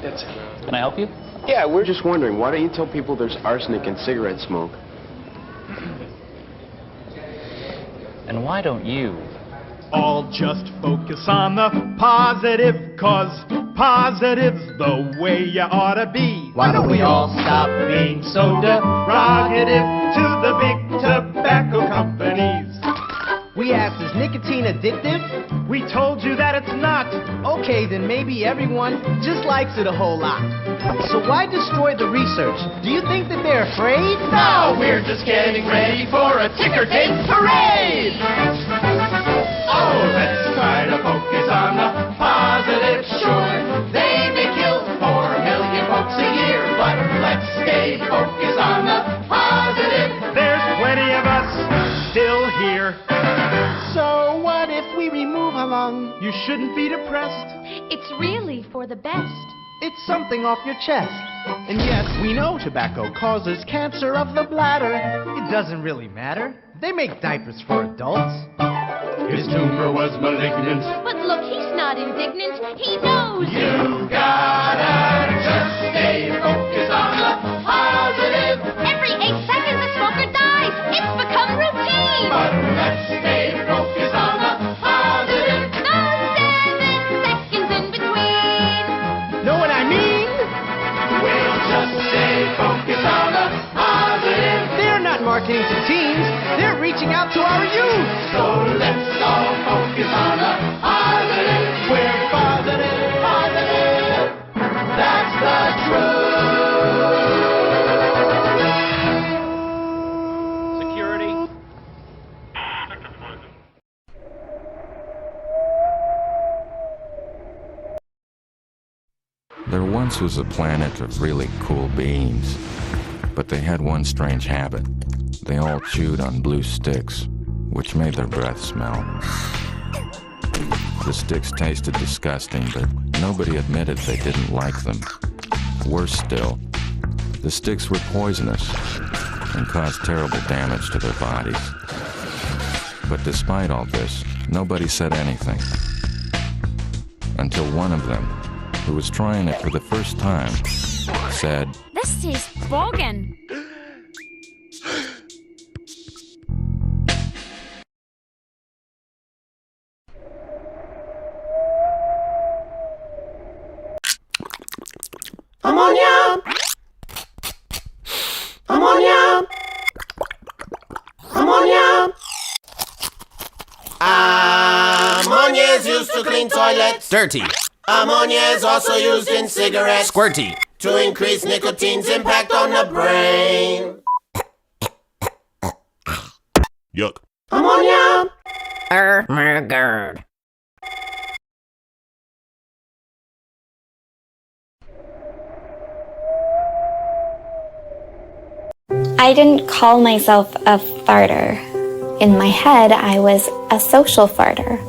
That's it. Can I help you? Yeah, we're just wondering, why don't you tell people there's arsenic in cigarette smoke? And why don't you? All just focus on the positive, 'cause positive's the way you ought to be. Why don't we all stop being so derogative to the big tobacco companies? We asked, is nicotine addictive? We told you that it's not. Okay, then maybe everyone just likes it a whole lot. So why destroy the research? Do you think that they're afraid? No, we're just getting ready for a ticker tape parade! Oh, let's try to focus on the positive. Sure, they may kill 4 million folks a year, but let's stay focused on the positive. There's plenty of us still here. So what if we remove a lung? You shouldn't be depressed. It's really for the best. It's something off your chest. And yes, we know tobacco causes cancer of the bladder. It doesn't really matter. They make diapers for adults. His tumor was malignant. But look, he's not indignant. He knows. You gotta just stay focused on the positive. Every 8 seconds a smoker dies. It's become routine. But let's stay focused on the positive. No 7 seconds in between. Know what I mean? We'll just stay focused on the positive. They're not marketing to teens. They're reaching out to our youth. So let's all focus on the positive. We're positive, positive. That's the truth. Security. There once was a planet of really cool beings, but they had one strange habit. They all chewed on blue sticks, which made their breath smell. The sticks tasted disgusting, but nobody admitted they didn't like them. Worse still, the sticks were poisonous and caused terrible damage to their bodies. But despite all this, nobody said anything. Until one of them, who was trying it for the first time, said, This tastes boggin'. Ammonia! Ammonia! Ammonia! Ammonia is used to clean toilets. Dirty. Ammonia is also used in cigarettes. Squirty. To increase nicotine's impact on the brain. Yuck. Ammonia! My God. I didn't call myself a farter. In my head, I was a social farter.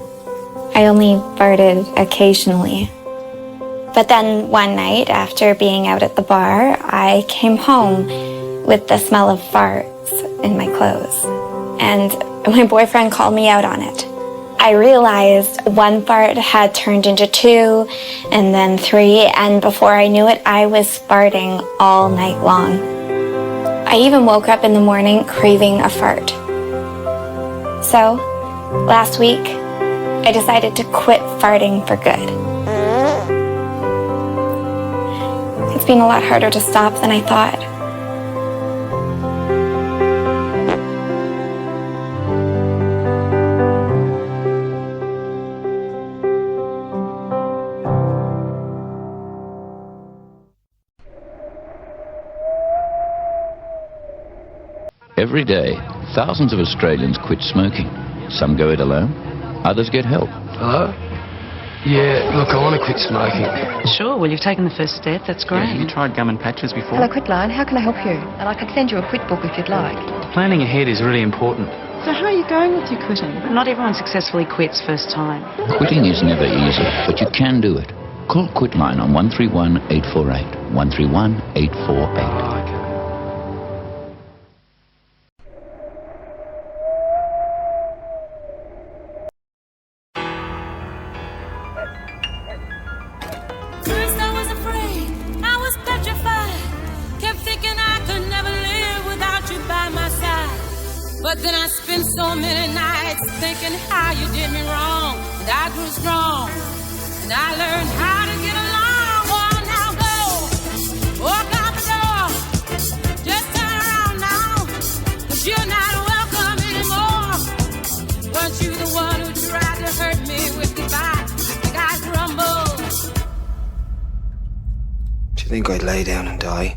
I only farted occasionally. But then one night, after being out at the bar, I came home with the smell of farts in my clothes. And my boyfriend called me out on it. I realized one fart had turned into 2, and then 3, and before I knew it, I was farting all night long. I even woke up in the morning craving a fart. So, last week, I decided to quit farting for good. It's been a lot harder to stop than I thought. Every day, thousands of Australians quit smoking. Some go it alone, others get help. Hello? Yeah, look, I want to quit smoking. Sure, well, you've taken the first step. That's great. Have you tried gum and patches before? Hello, Quitline. How can I help you? And I could send you a quit book if you'd like. Planning ahead is really important. So how are you going with your quitting? Not everyone successfully quits first time. Quitting is never easy, but you can do it. Call Quitline on 131 848. 131 848. First I was afraid, so many nights thinking how you did me wrong. And I grew strong, and I learned how to get along. Oh, now go, walk out the door, just turn around now, 'cause you're not welcome anymore. Weren't you the one who tried to hurt me with goodbye? Like I grumbled. Do you think I'd lay down and die?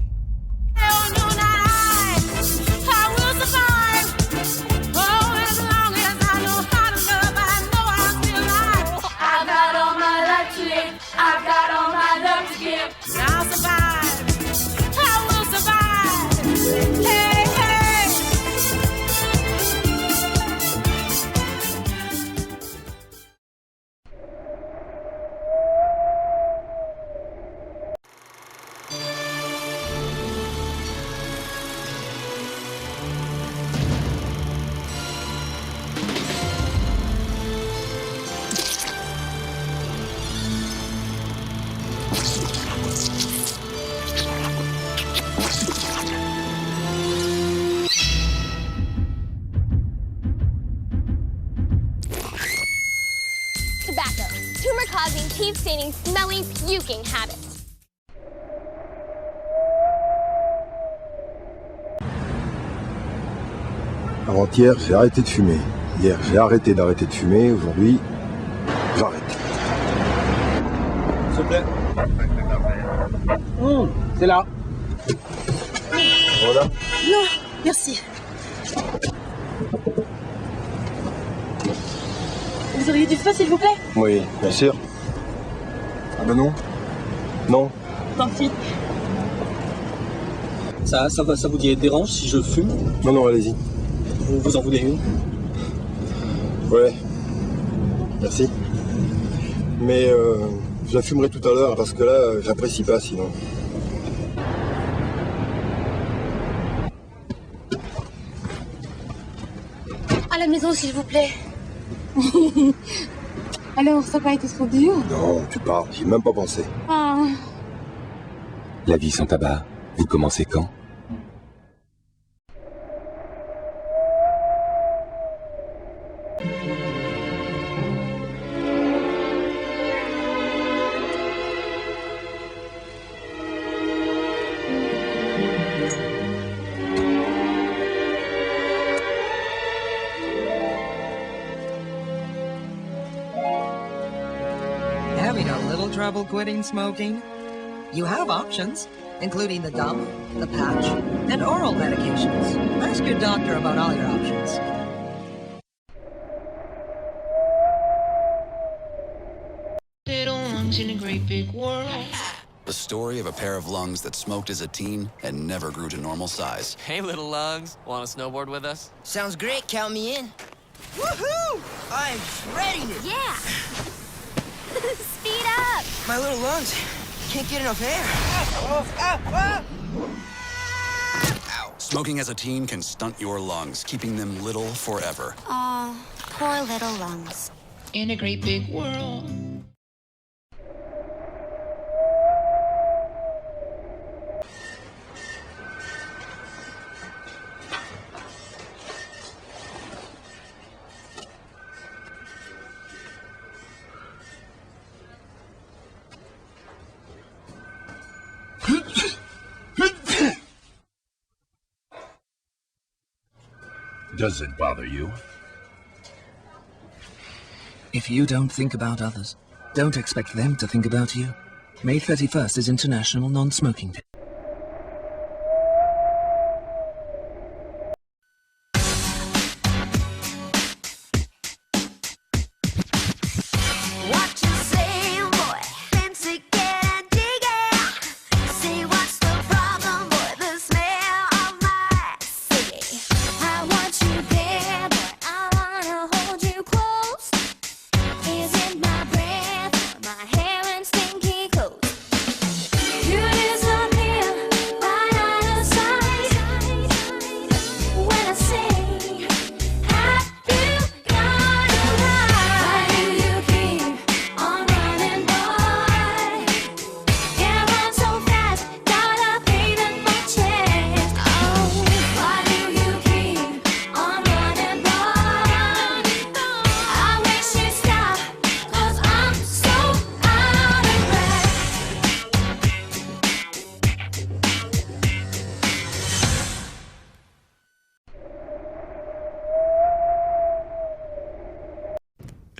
I'll survive. I will survive. Hey, hey. Tobacco. Tumor-causing, teeth-staining, smelly, puking habit. Avant-hier, j'ai arrêté de fumer. Hier, j'ai arrêté d'arrêter de fumer. Aujourd'hui, j'arrête. S'il vous plaît. C'est là. Voilà. Non, merci. Vous auriez du feu, s'il vous plaît? Oui, bien sûr. Ah ben non. Non. Tant pis. Ça vous dérange si je fume? Non, non, allez-y. Vous en voulez une? Ouais. Merci. Mais je la fumerai tout à l'heure parce que là, j'apprécie pas sinon. À la maison, s'il vous plaît. Alors, ça n'a pas été trop dur? Non, tu parles, j'y ai même pas pensé. Ah. La vie sans tabac, vous commencez quand? Having a little trouble quitting smoking? You have options, including the gum, the patch, and oral medications. Ask your doctor about all your options. Little lungs in a great big world. The story of a pair of lungs that smoked as a teen and never grew to normal size. Hey, little lungs. Want to snowboard with us? Sounds great. Count me in. Woohoo! I'm shredding it. Yeah. Speed up. My little lungs can't get enough air. Ow. Smoking as a teen can stunt your lungs, keeping them little forever. Aw, poor little lungs. In a great big world. Does it bother you? If you don't think about others, don't expect them to think about you. May 31st is International Non-Smoking Day. You disappear.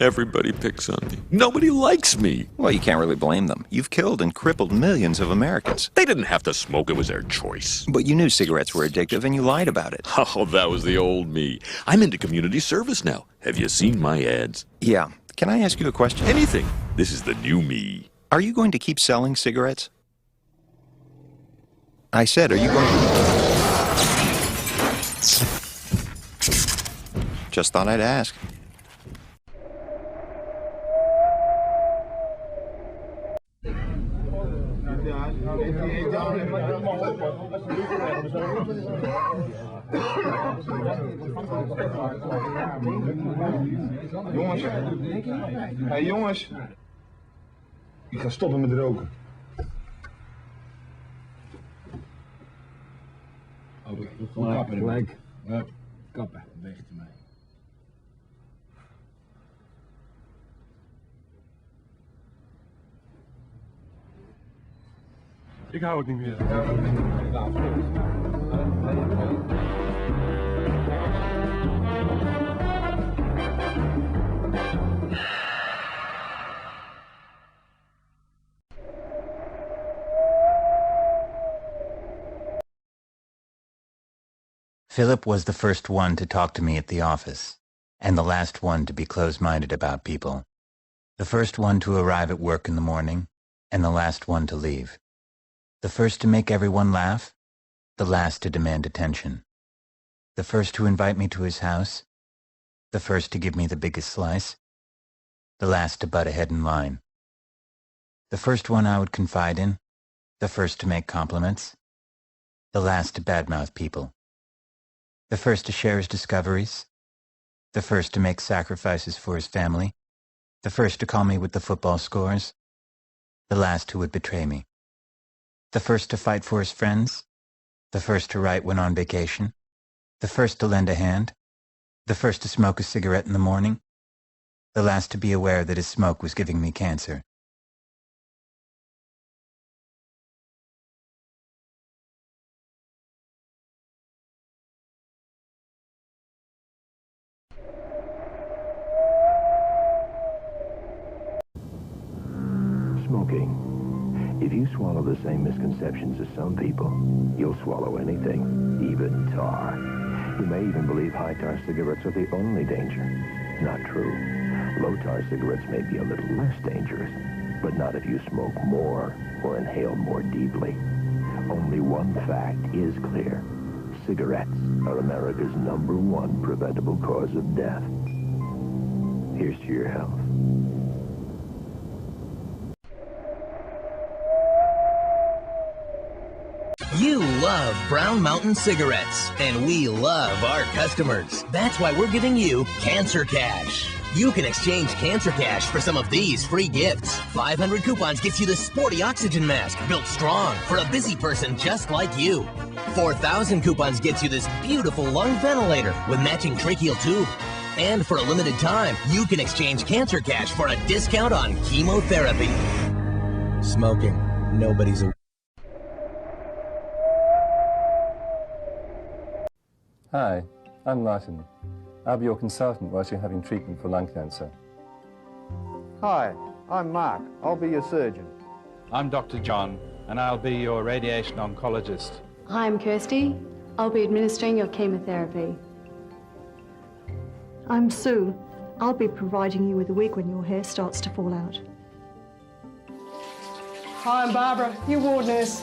Everybody picks on me. Nobody likes me. Well, you can't really blame them. You've killed and crippled millions of Americans. They didn't have to smoke. It was their choice. But you knew cigarettes were addictive and you lied about it. Oh, that was the old me. I'm into community service now. Have you seen my ads? Yeah. Can I ask you a question? Anything. This is the new me. Are you going to keep selling cigarettes? I said, are you going to... Just thought I'd ask. Jongens, hey jongens, ik ga stoppen met roken. Gewoon kappen. Gelijk. Kappen, weg te mij. Ik hou het niet meer. Philip was the first one to talk to me at the office, and the last one to be close-minded about people. The first one to arrive at work in the morning, and the last one to leave. The first to make everyone laugh, the last to demand attention. The first to invite me to his house, the first to give me the biggest slice, the last to butt ahead in line. The first one I would confide in, the first to make compliments, the last to badmouth people. The first to share his discoveries, the first to make sacrifices for his family, the first to call me with the football scores, the last who would betray me. The first to fight for his friends, the first to write when on vacation, the first to lend a hand, the first to smoke a cigarette in the morning, the last to be aware that his smoke was giving me cancer. Smoking. If you swallow the same misconceptions as some people, you'll swallow anything, even tar. You may even believe high-tar cigarettes are the only danger. Not true. Low-tar cigarettes may be a little less dangerous, but not if you smoke more or inhale more deeply. Only one fact is clear. Cigarettes are America's #1 preventable cause of death. Here's to your health. You love Brown Mountain cigarettes, and we love our customers. That's why we're giving you Cancer Cash. You can exchange Cancer Cash for some of these free gifts. 500 coupons gets you this sporty oxygen mask, built strong for a busy person just like you. 4,000 coupons gets you this beautiful lung ventilator with matching tracheal tube. And for a limited time, you can exchange Cancer Cash for a discount on chemotherapy. Smoking. Nobody's a... Hi, I'm Martin. I'll be your consultant whilst you're having treatment for lung cancer. Hi, I'm Mark. I'll be your surgeon. I'm Dr. John, and I'll be your radiation oncologist. Hi, I'm Kirsty. I'll be administering your chemotherapy. I'm Sue. I'll be providing you with a wig when your hair starts to fall out. Hi, I'm Barbara, your ward nurse.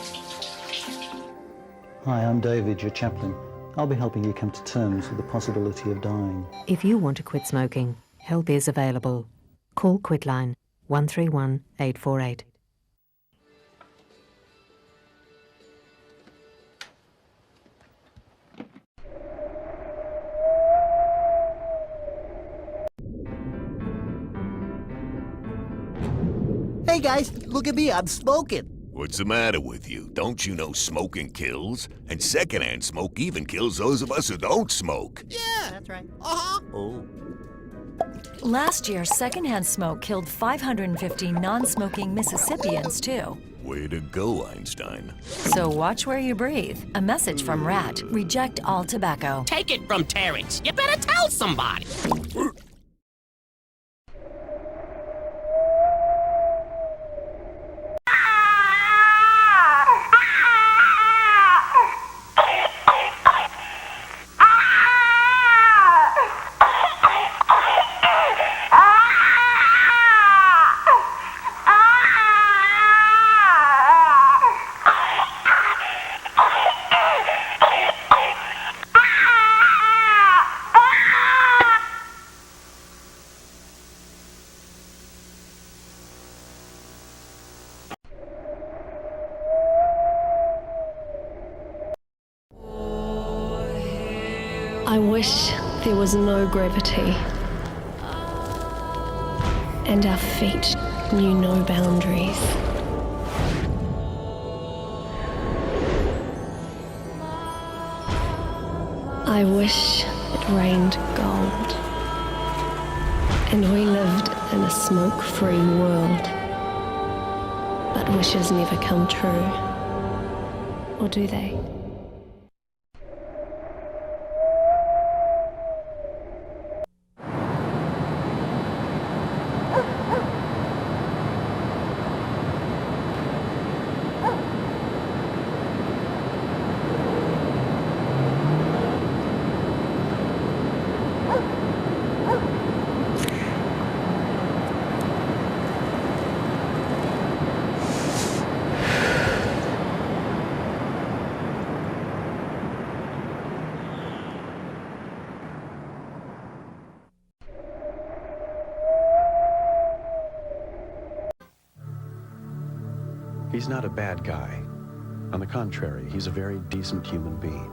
Hi, I'm David, your chaplain. I'll be helping you come to terms with the possibility of dying. If you want to quit smoking, help is available. Call Quitline 131 848. Hey guys, look at me, I'm smoking. What's the matter with you? Don't you know smoking kills? And secondhand smoke even kills those of us who don't smoke. Yeah, that's right. Uh-huh. Oh. Last year, secondhand smoke killed 550 non-smoking Mississippians, too. Way to go, Einstein. So watch where you breathe. A message from RAT. Reject all tobacco. Take it from Terrence. You better tell somebody. wish there was no gravity, and our feet knew no boundaries. I wish it rained gold, and we lived in a smoke-free world. But wishes never come true, or do they? He's not a bad guy. On the contrary, he's a very decent human being.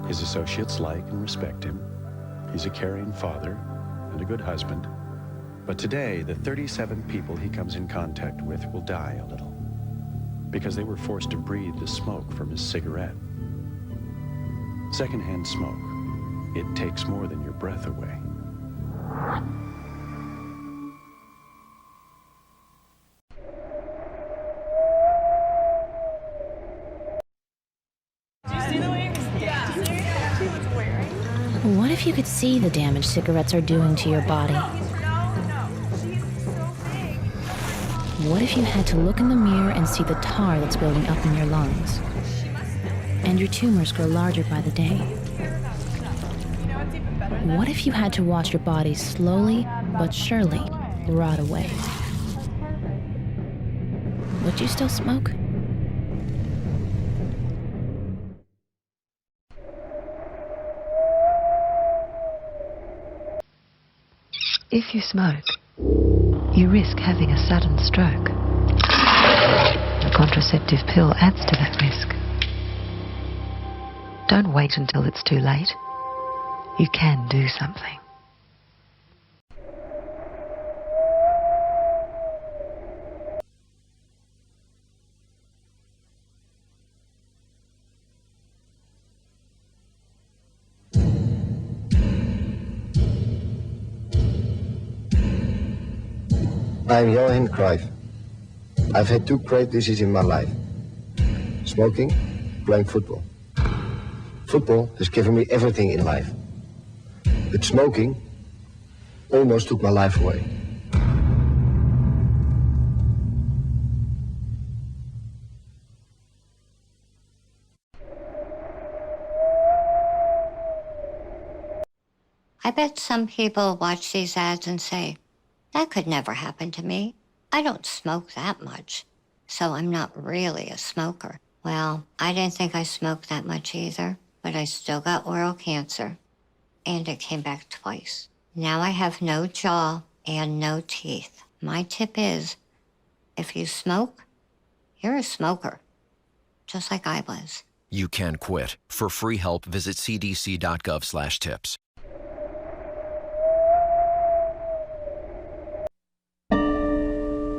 His associates like and respect him. He's a caring father and a good husband. But today, the 37 people he comes in contact with will die a little because they were forced to breathe the smoke from his cigarette. Secondhand smoke. It takes more than your breath away. What if you could see the damage cigarettes are doing to your body? What if you had to look in the mirror and see the tar that's building up in your lungs? And your tumors grow larger by the day? What if you had to watch your body slowly but surely rot away? Would you still smoke? If you smoke, you risk having a sudden stroke. The contraceptive pill adds to that risk. Don't wait until it's too late. You can do something. I'm Johan Cruyff. I've had two great diseases in my life. Smoking, playing football. Football has given me everything in life. But smoking almost took my life away. I bet some people watch these ads and say, that could never happen to me. I don't smoke that much, so I'm not really a smoker. Well, I didn't think I smoked that much either, but I still got oral cancer, and it came back twice. Now I have no jaw and no teeth. My tip is, if you smoke, you're a smoker, just like I was. You can quit. For free help, visit cdc.gov/tips.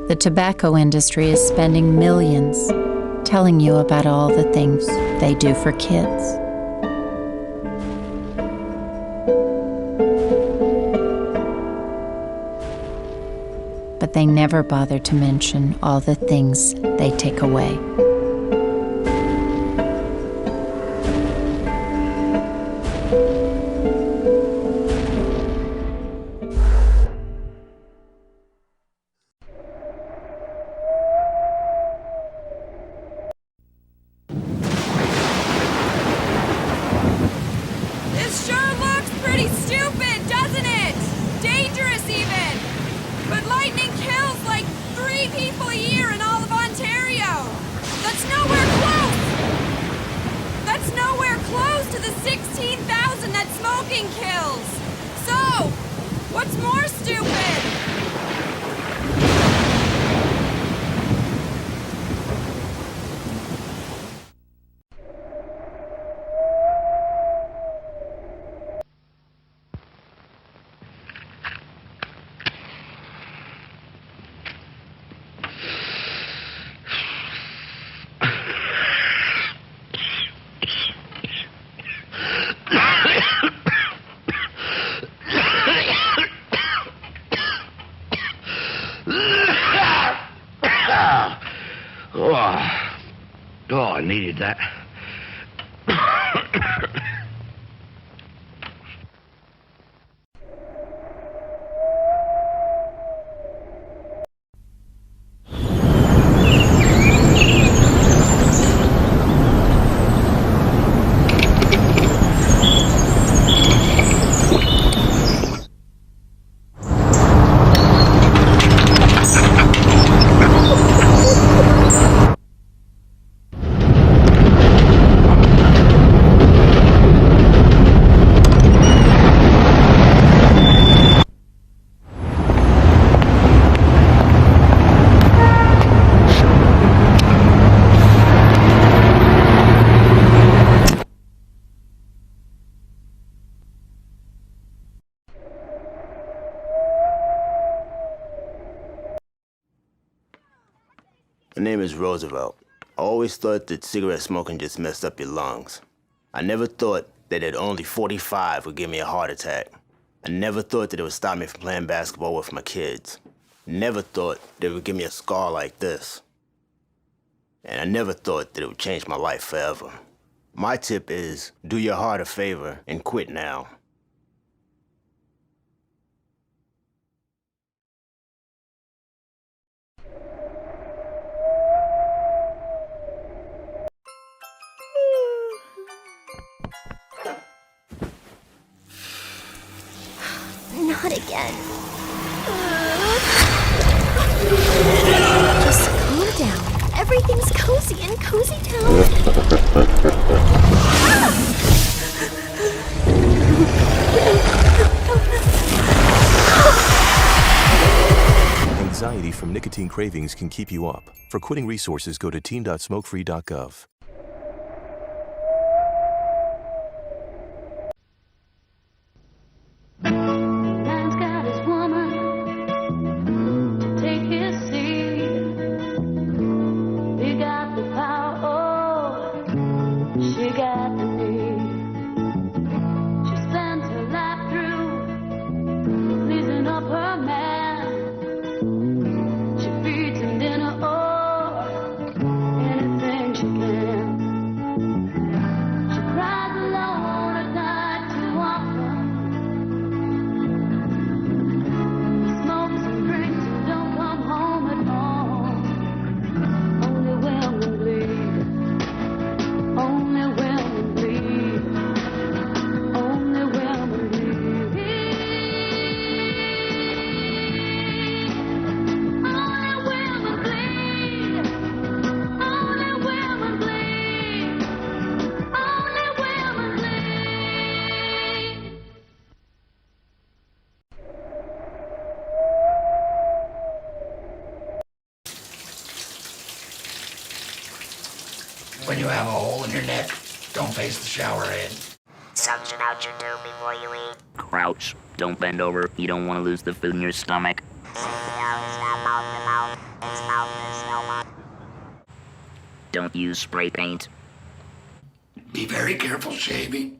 The tobacco industry is spending millions telling you about all the things they do for kids. But they never bother to mention all the things they take away. Oh, I needed that. My name is Roosevelt. I always thought that cigarette smoking just messed up your lungs. I never thought that at only 45 would give me a heart attack. I never thought that it would stop me from playing basketball with my kids. Never thought that it would give me a scar like this. And I never thought that it would change my life forever. My tip is, do your heart a favor and quit now. Not again. Just calm down. Everything's cozy in Cozy Town. Anxiety from nicotine cravings can keep you up. For quitting resources, go to teen.smokefree.gov. Man's got his woman to take his seat. He got the power, she got the need. She spends her life through pleasing up her man. She feeds him dinner or anything she can. She cries alone at night too often. Smokes and drinks and don't come home at all. Only women bleed. Only women bleed. Only women bleed. Only women bleed. Only women bleed. Only women bleed. When you have a hole in your neck, don't face the shower head. Suction out your tube before you eat. Crouch. Don't bend over. You don't want to lose the food in your stomach. Don't use spray paint. Be very careful shaving.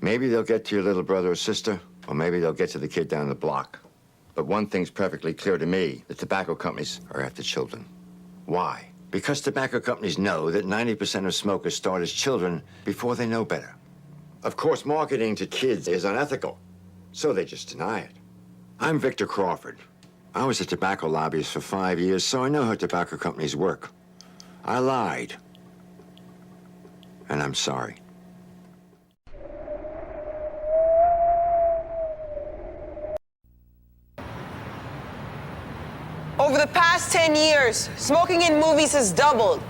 Maybe they'll get to your little brother or sister, or maybe they'll get to the kid down the block. But one thing's perfectly clear to me, the tobacco companies are after children. Why? Because tobacco companies know that 90% of smokers start as children before they know better. Of course, marketing to kids is unethical, so they just deny it. I'm Victor Crawford. I was a tobacco lobbyist for 5 years, so I know how tobacco companies work. I lied. And I'm sorry. Over the past 10 years, smoking in movies has doubled.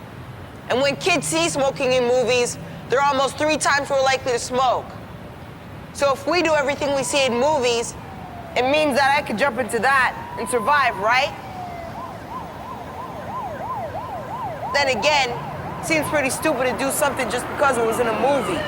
And when kids see smoking in movies, they're almost 3 times more likely to smoke. So if we do everything we see in movies, it means that I could jump into that and survive, right? Then again, it seems pretty stupid to do something just because it was in a movie.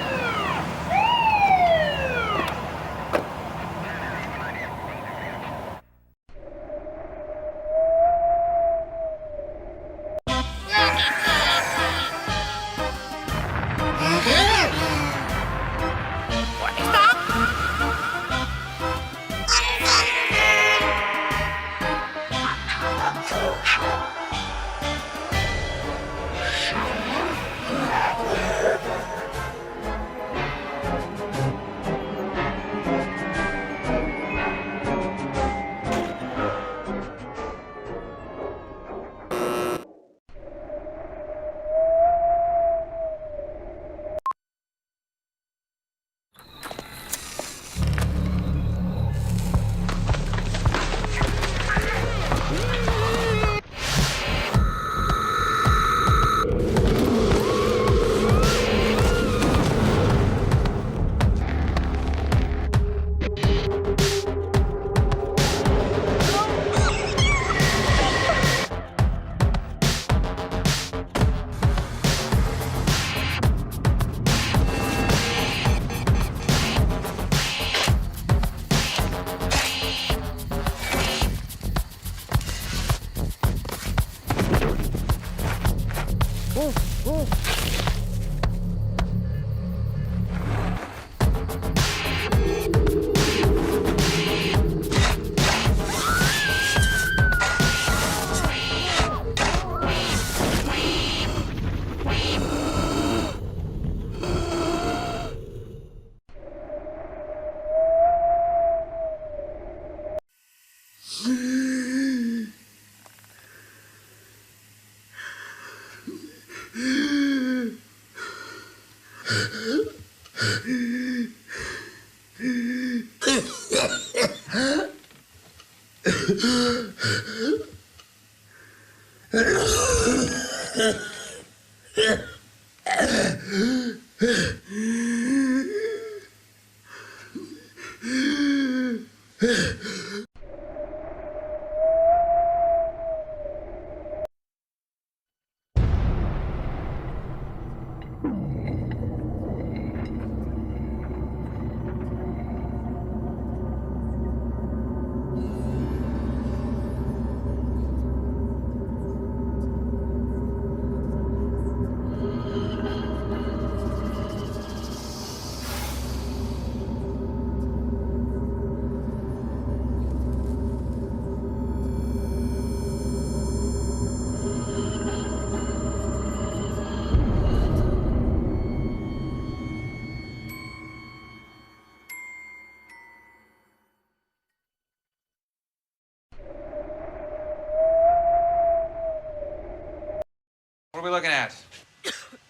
What are we looking at?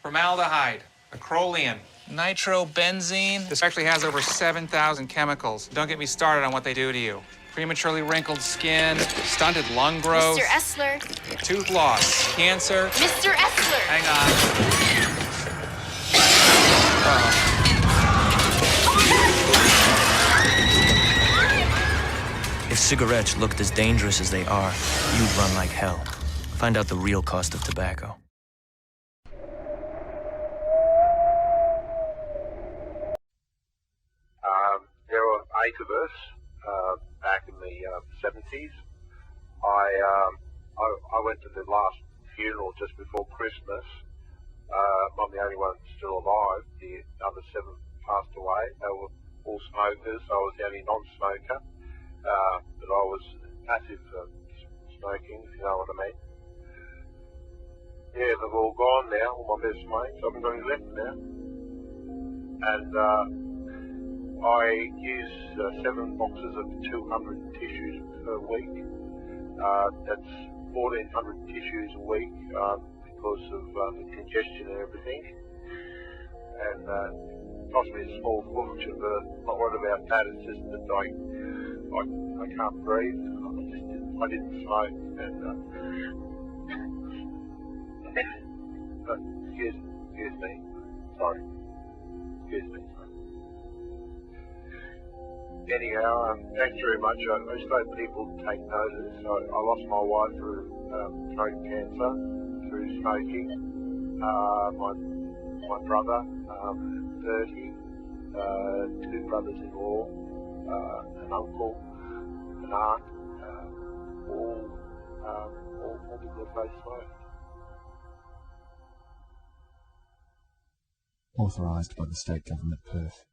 Formaldehyde, acrolein, nitrobenzene. This actually has over 7,000 chemicals. Don't get me started on what they do to you. Prematurely wrinkled skin, stunted lung growth. Mr. Essler. Tooth loss, cancer. Mr. Essler. Hang on. If cigarettes looked as dangerous as they are, you'd run like hell. Find out the real cost of tobacco. There were 8 of us back in the 70s. I went to the last funeral just before Christmas. I'm the only one still alive. The other 7 passed away. They were all smokers. I was the only non-smoker. But I was passive smoking, if you know what I mean. Yeah, they've all gone now, all my best mates. I haven't got any left now. And I use 7 boxes of 200 tissues per week. That's 1,400 tissues a week because of the congestion and everything. And it cost me a small fortune, but I'm not worried about that. It's just that I can't breathe. I didn't smoke. And excuse me. Sorry. Excuse me. Anyhow, thanks very much. I just hope people take notice. I lost my wife through throat cancer, through smoking. My brother, 30, 2 brothers-in-law, an uncle, an aunt, all because they smoked. Authorised by the State Government, Perth.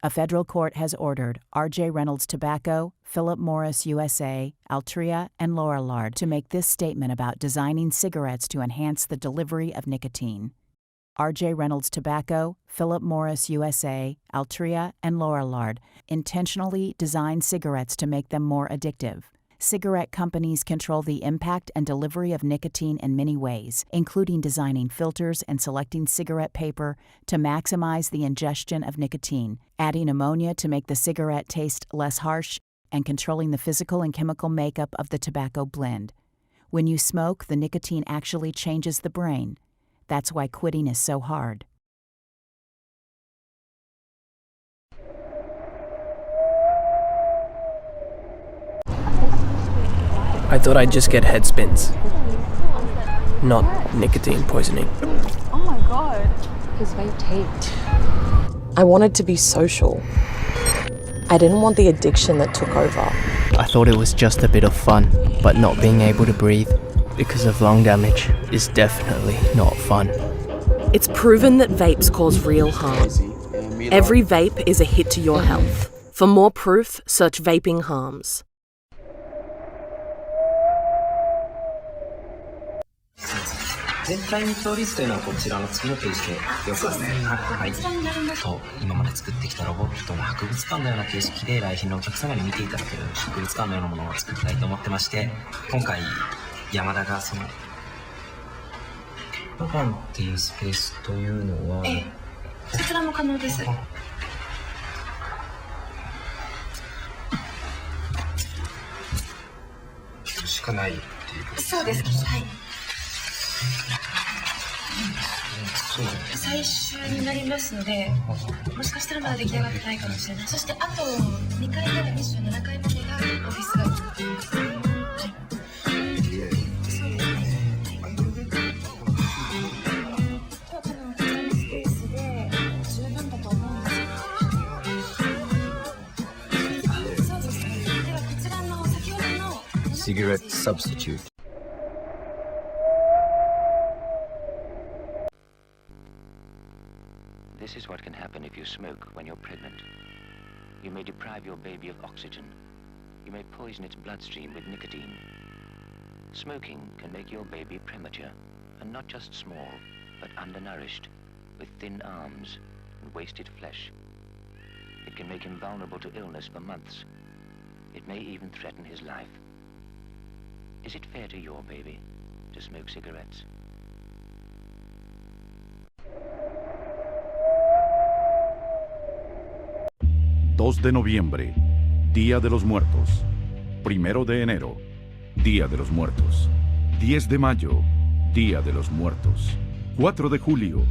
A federal court has ordered R.J. Reynolds Tobacco, Philip Morris USA, Altria, and Lorillard to make this statement about designing cigarettes to enhance the delivery of nicotine. R.J. Reynolds Tobacco, Philip Morris USA, Altria, and Lorillard intentionally designed cigarettes to make them more addictive. Cigarette companies control the impact and delivery of nicotine in many ways, including designing filters and selecting cigarette paper to maximize the ingestion of nicotine, adding ammonia to make the cigarette taste less harsh, and controlling the physical and chemical makeup of the tobacco blend. When you smoke, the nicotine actually changes the brain. That's why quitting is so hard. I thought I'd just get head spins, not nicotine poisoning. Oh my god. His vape taped. I wanted to be social. I didn't want the addiction that took over. I thought it was just a bit of fun, but not being able to breathe because of lung damage is definitely not fun. It's proven that vapes cause real harm. Every vape is a hit to your health. For more proof, search vaping harms. 全体日当率というのはこちらの次のページでよくですね。はい。と今まで作ってきたロボットの博物館のような形式で来賓のお客様に見ていただける博物館のようなものを作りたいと思ってまして、今回山田がそのパパンっていうスペースというのは、そちらも可能です。しかないっていうことですね。そうです。はい。そう最終になりますので、もしかしたらまだ出来上がってないかもしれない。そしてあと2階から27階までがオフィス街になっています。はい。そうですね。Cigarette substitute. This is what can happen if you smoke when you're pregnant. You may deprive your baby of oxygen. You may poison its bloodstream with nicotine. Smoking can make your baby premature, and not just small, but undernourished, with thin arms and wasted flesh. It can make him vulnerable to illness for months. It may even threaten his life. Is it fair to your baby to smoke cigarettes? ...2 de noviembre, Día de los Muertos. 1 de enero, Día de los Muertos. 10 de mayo, Día de los Muertos. 4 de julio,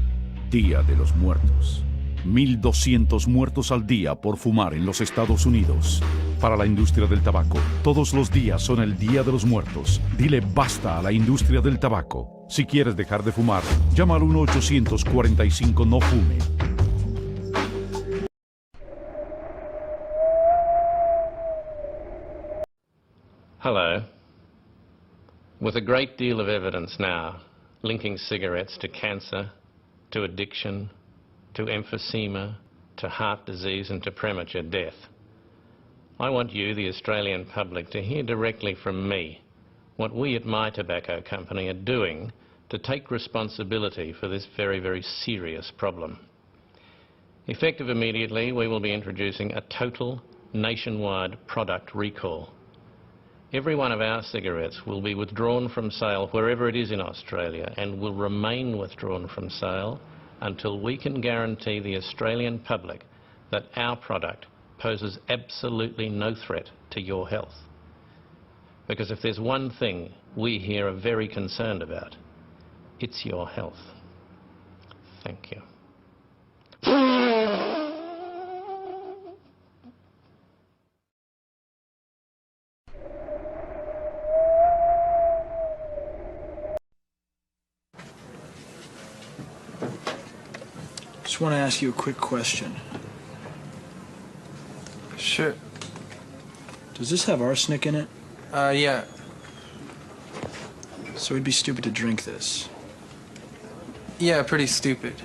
Día de los Muertos. 1.200 muertos al día por fumar en los Estados Unidos. Para la industria del tabaco, todos los días son el Día de los Muertos. Dile basta a la industria del tabaco. Si quieres dejar de fumar, llama al 1-845-NO-FUME. Hello. With a great deal of evidence now linking cigarettes to cancer, to addiction, to emphysema, to heart disease and to premature death, I want you, the Australian public, to hear directly from me what we at my tobacco company are doing to take responsibility for this very, very serious problem. Effective immediately, we will be introducing a total nationwide product recall. Every one of our cigarettes will be withdrawn from sale wherever it is in Australia and will remain withdrawn from sale until we can guarantee the Australian public that our product poses absolutely no threat to your health. Because if there's one thing we here are very concerned about, it's your health. Thank you. Just want to ask you a quick question. Sure. Does this have arsenic in it? Yeah. So it'd be stupid to drink this. Yeah, pretty stupid.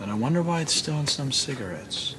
And I wonder why it's still in some cigarettes.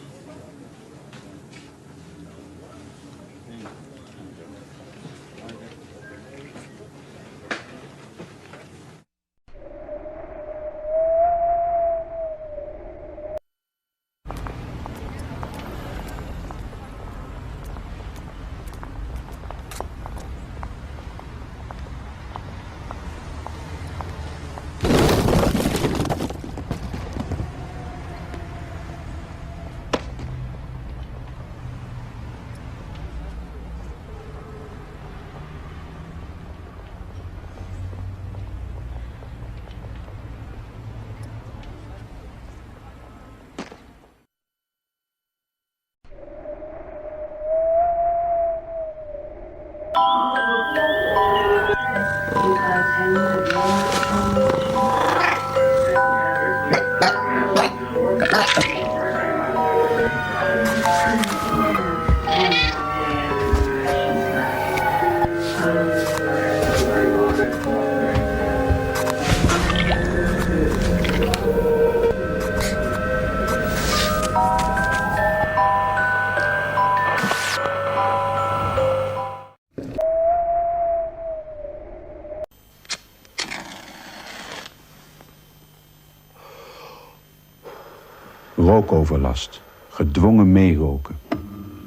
Rookoverlast, gedwongen meeroken.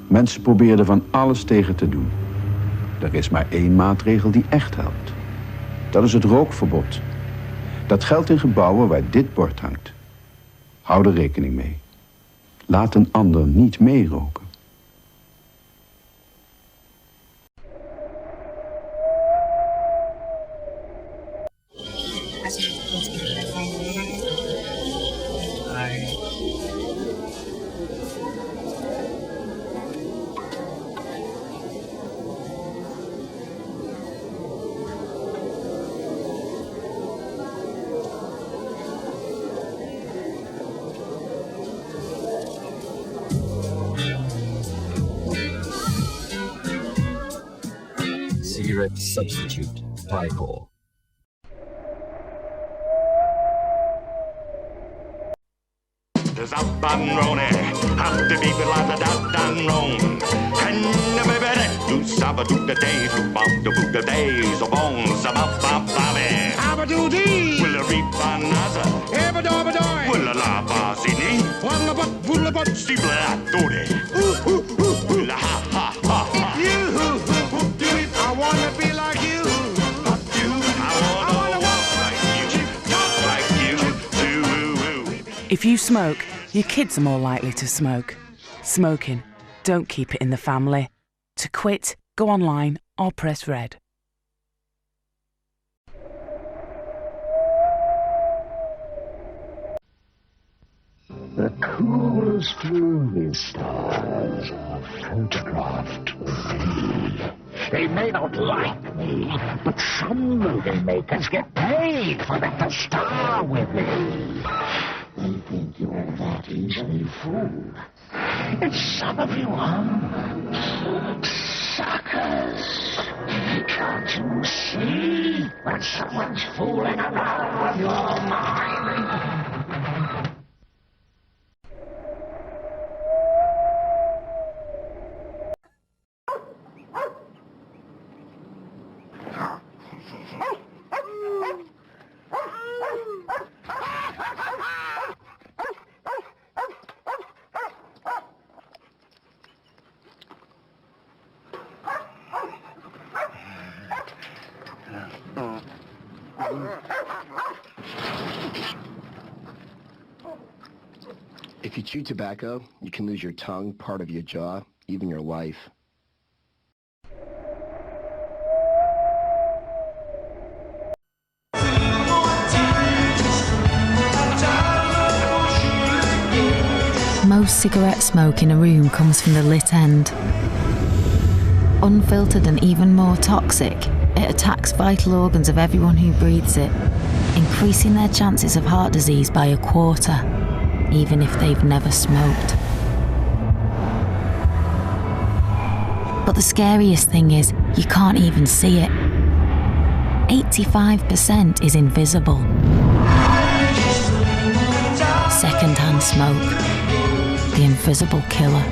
Mensen probeerden van alles tegen te doen. Er is maar één maatregel die echt helpt. Dat is het rookverbod. Dat geldt in gebouwen waar dit bord hangt. Hou er rekening mee. Laat een ander niet meeroken. Cigarette substitute, Bible. There's up and Ronnie, have to be like the dad and roan. Can you be better? Do sabba do the day, do bum the days of bones, about babby. Abba do dee, will a reap and naza, ebba dobba doy, will a la basini, walla but, stibla dore. Will a ha ha ha ha. You, do it, I wanna be like you. If you smoke, your kids are more likely to smoke. Smoking, don't keep it in the family. To quit, go online or press red. The coolest movie stars are photographed with me. They may not like me, but some movie makers get paid for them to star with me. They think you're that easily fooled. And some of you are suckers. Can't you see when someone's fooling around with your mind? If you chew tobacco, you can lose your tongue, part of your jaw, even your life. Most cigarette smoke in a room comes from the lit end. Unfiltered and even more toxic, it attacks vital organs of everyone who breathes it, increasing their chances of heart disease by a quarter, even if they've never smoked. But the scariest thing is, you can't even see it. 85% is invisible. Second-hand smoke, the invisible killer.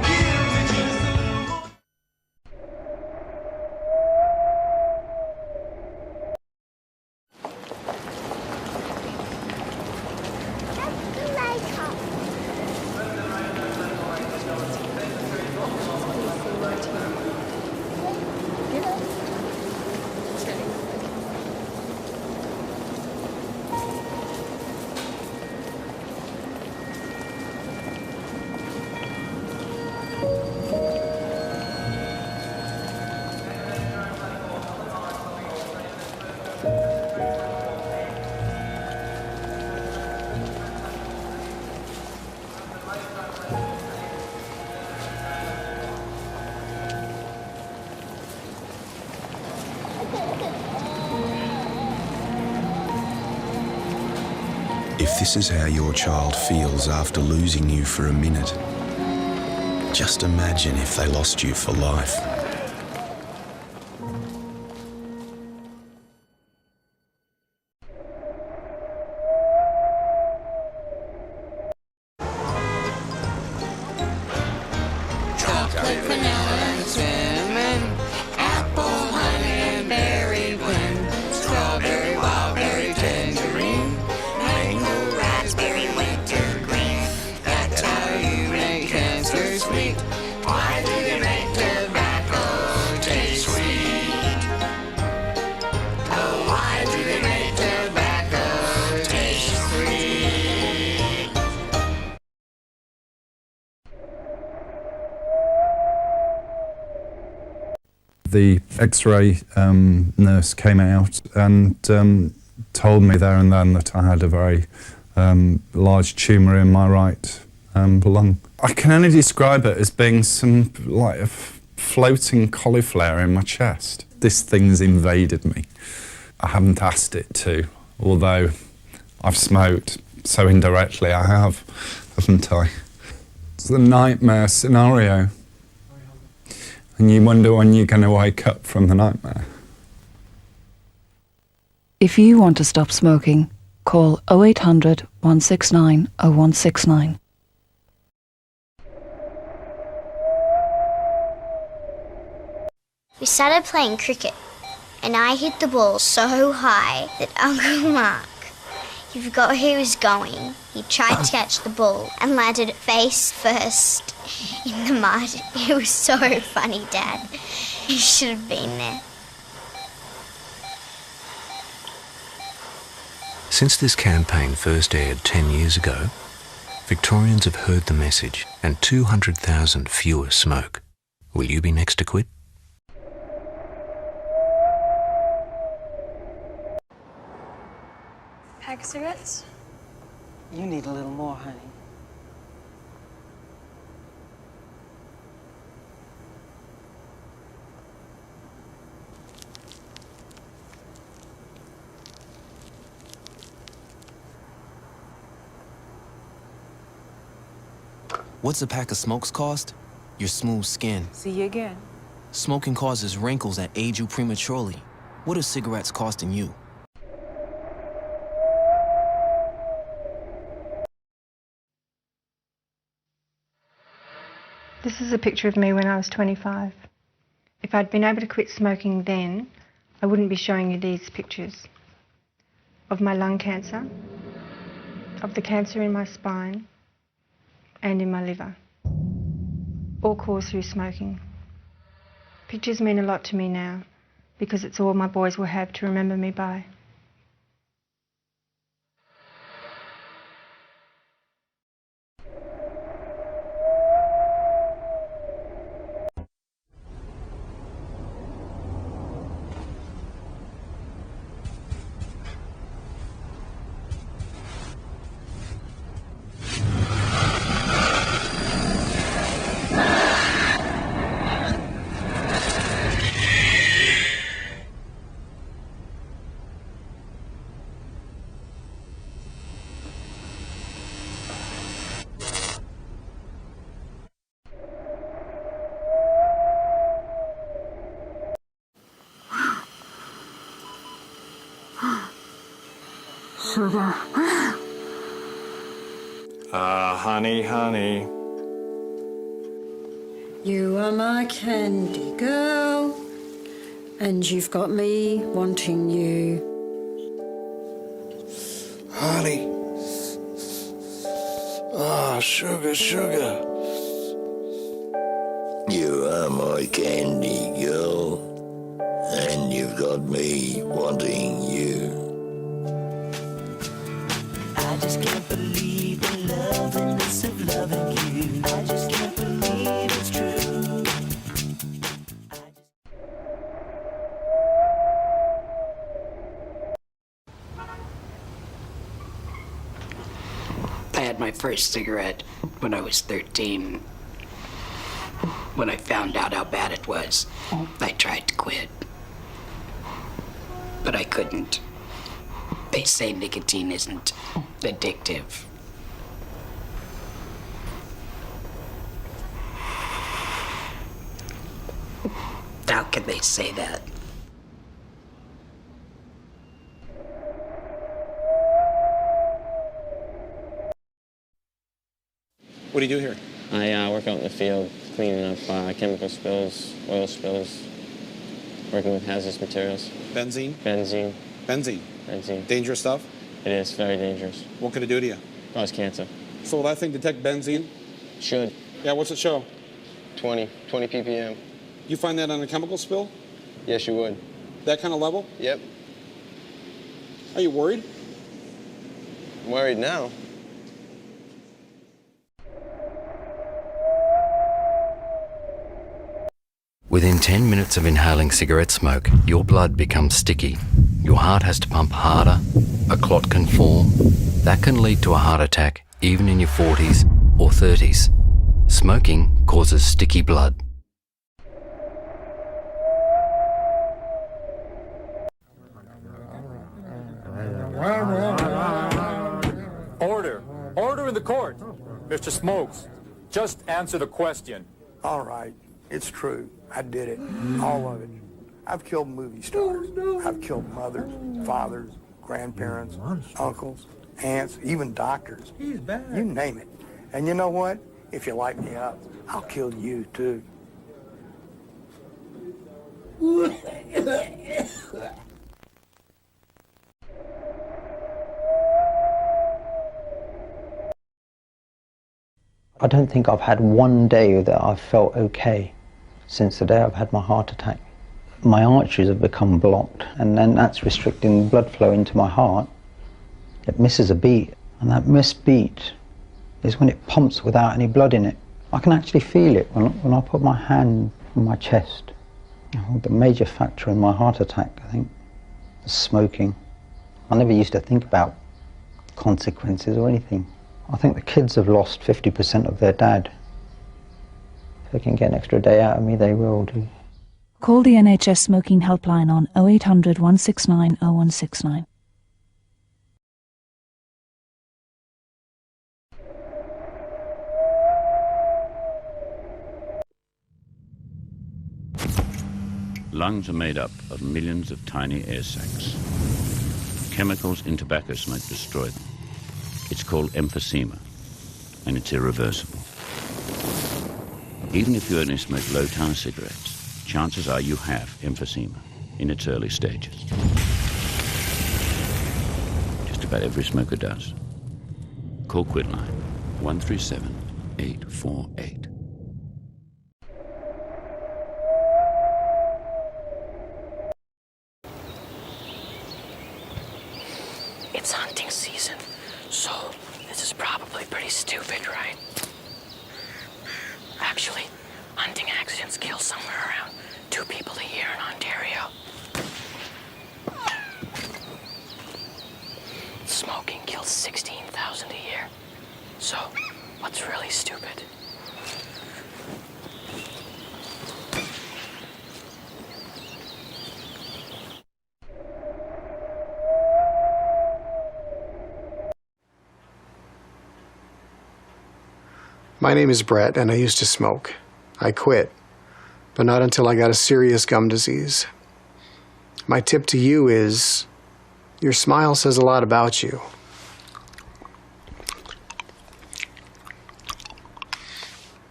If this is how your child feels after losing you for a minute, just imagine if they lost you for life. Chocolate, vanilla, and cinnamon, apple, honey, and berry blend, strawberry, wildberry, tangerine, mango, raspberry, wintergreen. That's how you make cancer sweet. Why do they make tobacco The X-ray nurse came out and told me there and then that I had a very large tumour in my right lung. I can only describe it as being some like a floating cauliflower in my chest. This thing's invaded me. I haven't asked it to, although I've smoked, so indirectly I have, haven't I? It's a nightmare scenario. And you wonder when you're going to wake up from the nightmare. If you want to stop smoking, call 0800 169 0169. We started playing cricket, and I hit the ball so high that Uncle Mark, you forgot where he was going. He tried to catch the ball and landed it face first in the mud. It was so funny, Dad. You should have been there. Since this campaign first aired 10 years ago, Victorians have heard the message and 200,000 fewer smoke. Will you be next to quit? Pack of cigarettes? You need a little more, honey. What's a pack of smokes cost? Your smooth skin. See you again. Smoking causes wrinkles that age you prematurely. What are cigarettes costing you? This is a picture of me when I was 25. If I'd been able to quit smoking then, I wouldn't be showing you these pictures of my lung cancer, of the cancer in my spine, and in my liver, all caused through smoking. Pictures mean a lot to me now because it's all my boys will have to remember me by. Sugar. Honey, honey. You are my candy girl, and you've got me wanting you. Honey. Ah, sugar, sugar. You are my candy girl, and you've got me wanting you. I just can't believe the loveliness of loving you. I just can't believe it's true. I had my first cigarette when I was 13. When I found out how bad it was, I tried to quit. But I couldn't. They say nicotine isn't addictive. How can they say that? What do you do here? I work out in the field, cleaning up chemical spills, oil spills, working with hazardous materials. Benzene? Benzene. Benzene? Benzene. Dangerous stuff? It is very dangerous. What could it do to you? Cause cancer. So will that thing detect benzene? Should. Yeah, what's it show? 20 ppm. You find that on a chemical spill? Yes, you would. That kind of level? Yep. Are you worried? I'm worried now. Within 10 minutes of inhaling cigarette smoke, your blood becomes sticky. Your heart has to pump harder, a clot can form. That can lead to a heart attack even in your 40s or 30s. Smoking causes sticky blood. Order. Order in the court. Mr. Smokes, just answer the question. All right, it's true. I did it. All of it. I've killed movie stars. I've killed mothers, fathers, grandparents, uncles, aunts, even doctors. You name it. And you know what? If you light me up, I'll kill you too. I don't think I've had one day that I've felt okay since the day I've had my heart attack. My arteries have become blocked, and then that's restricting blood flow into my heart. It misses a beat, and that missed beat is when it pumps without any blood in it. I can actually feel it when I put my hand on my chest. The major factor in my heart attack, I think, is smoking. I never used to think about consequences or anything. I think the kids have lost 50% of their dad. If they can get an extra day out of me, they will do. Call the NHS smoking helpline on 0800 169 0169. Lungs are made up of millions of tiny air sacs. Chemicals in tobacco smoke destroy them. It's called emphysema, and it's irreversible. Even if you only smoke low-tar cigarettes, chances are you have emphysema in its early stages. Just about every smoker does. Call Quitline, 137-848. It's hunting season, so this is probably pretty stupid, right? Actually, hunting accidents kill somewhere around 2 people a year in Ontario. Smoking kills 16,000 a year. So, what's really stupid? My name is Brett, and I used to smoke. I quit, but not until I got a serious gum disease. My tip to you is, your smile says a lot about you.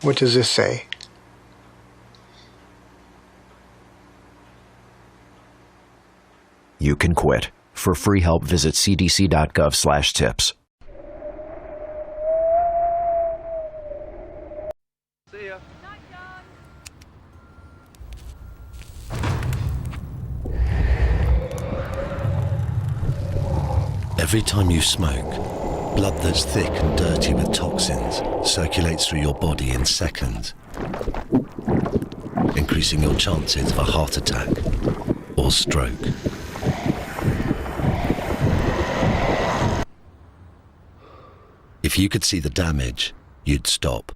What does this say? You can quit. For free help, visit cdc.gov/tips. Every time you smoke, blood that's thick and dirty with toxins circulates through your body in seconds, increasing your chances of a heart attack or stroke. If you could see the damage, you'd stop.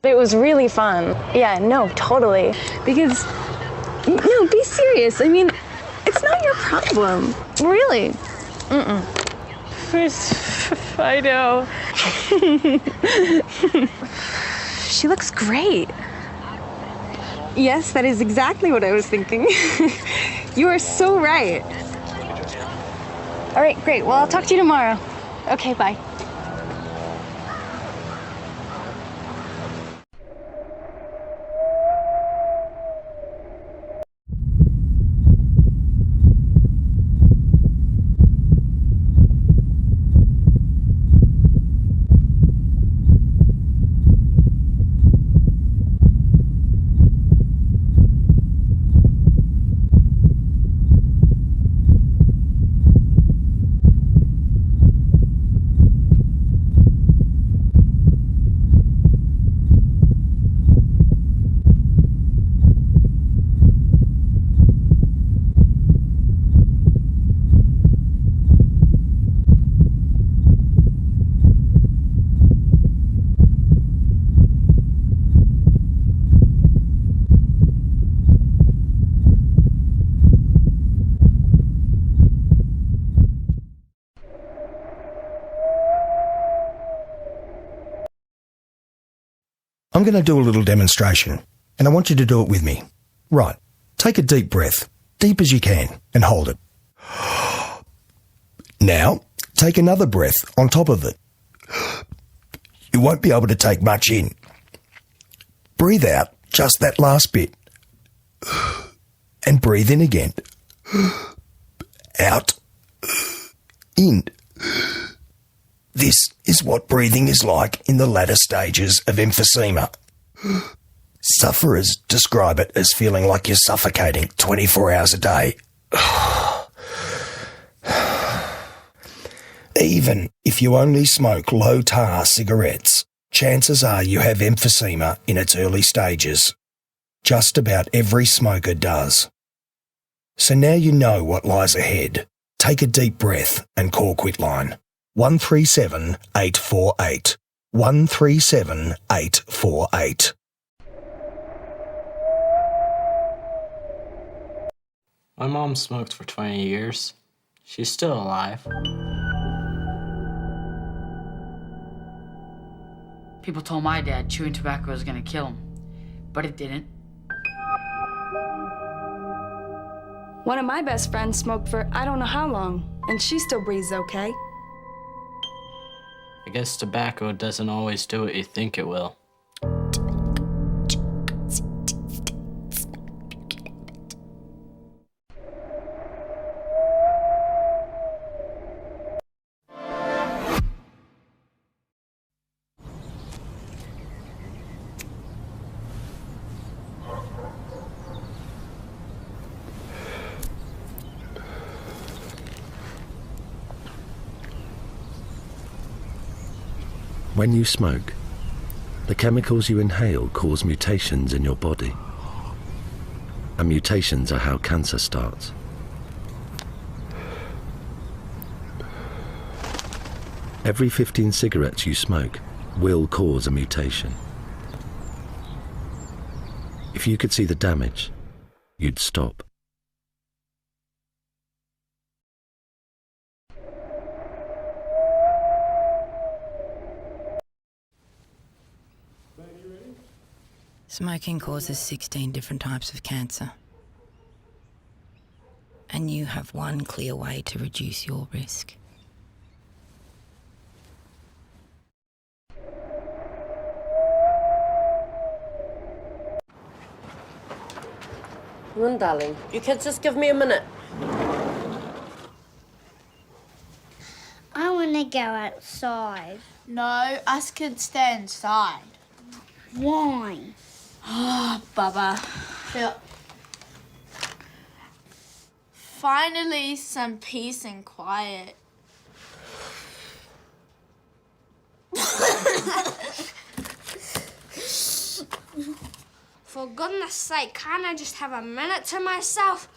It was really fun. Yeah, no, totally. Because, no, be serious. I mean, it's not your problem. Really. First, I know. She looks great. Yes, that is exactly what I was thinking. You are so right. All right, great. Well, I'll talk to you tomorrow. Okay, bye. I'm going to do a little demonstration, and I want you to do it with me. Right. Take a deep breath, deep as you can, and hold it. Now, take another breath on top of it. You won't be able to take much in. Breathe out just that last bit. And breathe in again. Out. In. This is what breathing is like in the latter stages of emphysema. Sufferers describe it as feeling like you're suffocating 24 hours a day. Even if you only smoke low-tar cigarettes, chances are you have emphysema in its early stages. Just about every smoker does. So now you know what lies ahead. Take a deep breath and call Quitline. 137 848. 137 848. My mom smoked for 20 years. She's still alive. People told my dad chewing tobacco was gonna kill him, but it didn't. One of my best friends smoked for I don't know how long, and she still breathes okay. I guess tobacco doesn't always do what you think it will. When you smoke, the chemicals you inhale cause mutations in your body. And mutations are how cancer starts. Every 15 cigarettes you smoke will cause a mutation. If you could see the damage, you'd stop. Smoking causes 16 different types of cancer. And you have one clear way to reduce your risk. Come on, darling. You kids just give me a minute. I want to go outside. No, us kids stay inside. Why? Oh, Bubba. Feel... Finally, some peace and quiet. For goodness sake, can't I just have a minute to myself?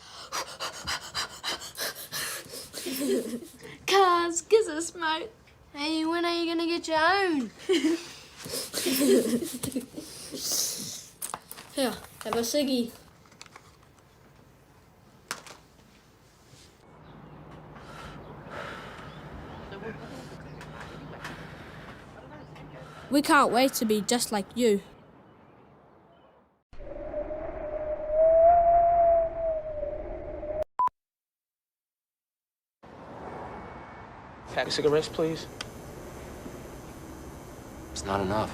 Cars, gives a smoke. Hey, when are you gonna get your own? Here, have a ciggy. We can't wait to be just like you. Pack of cigarettes, please. It's not enough.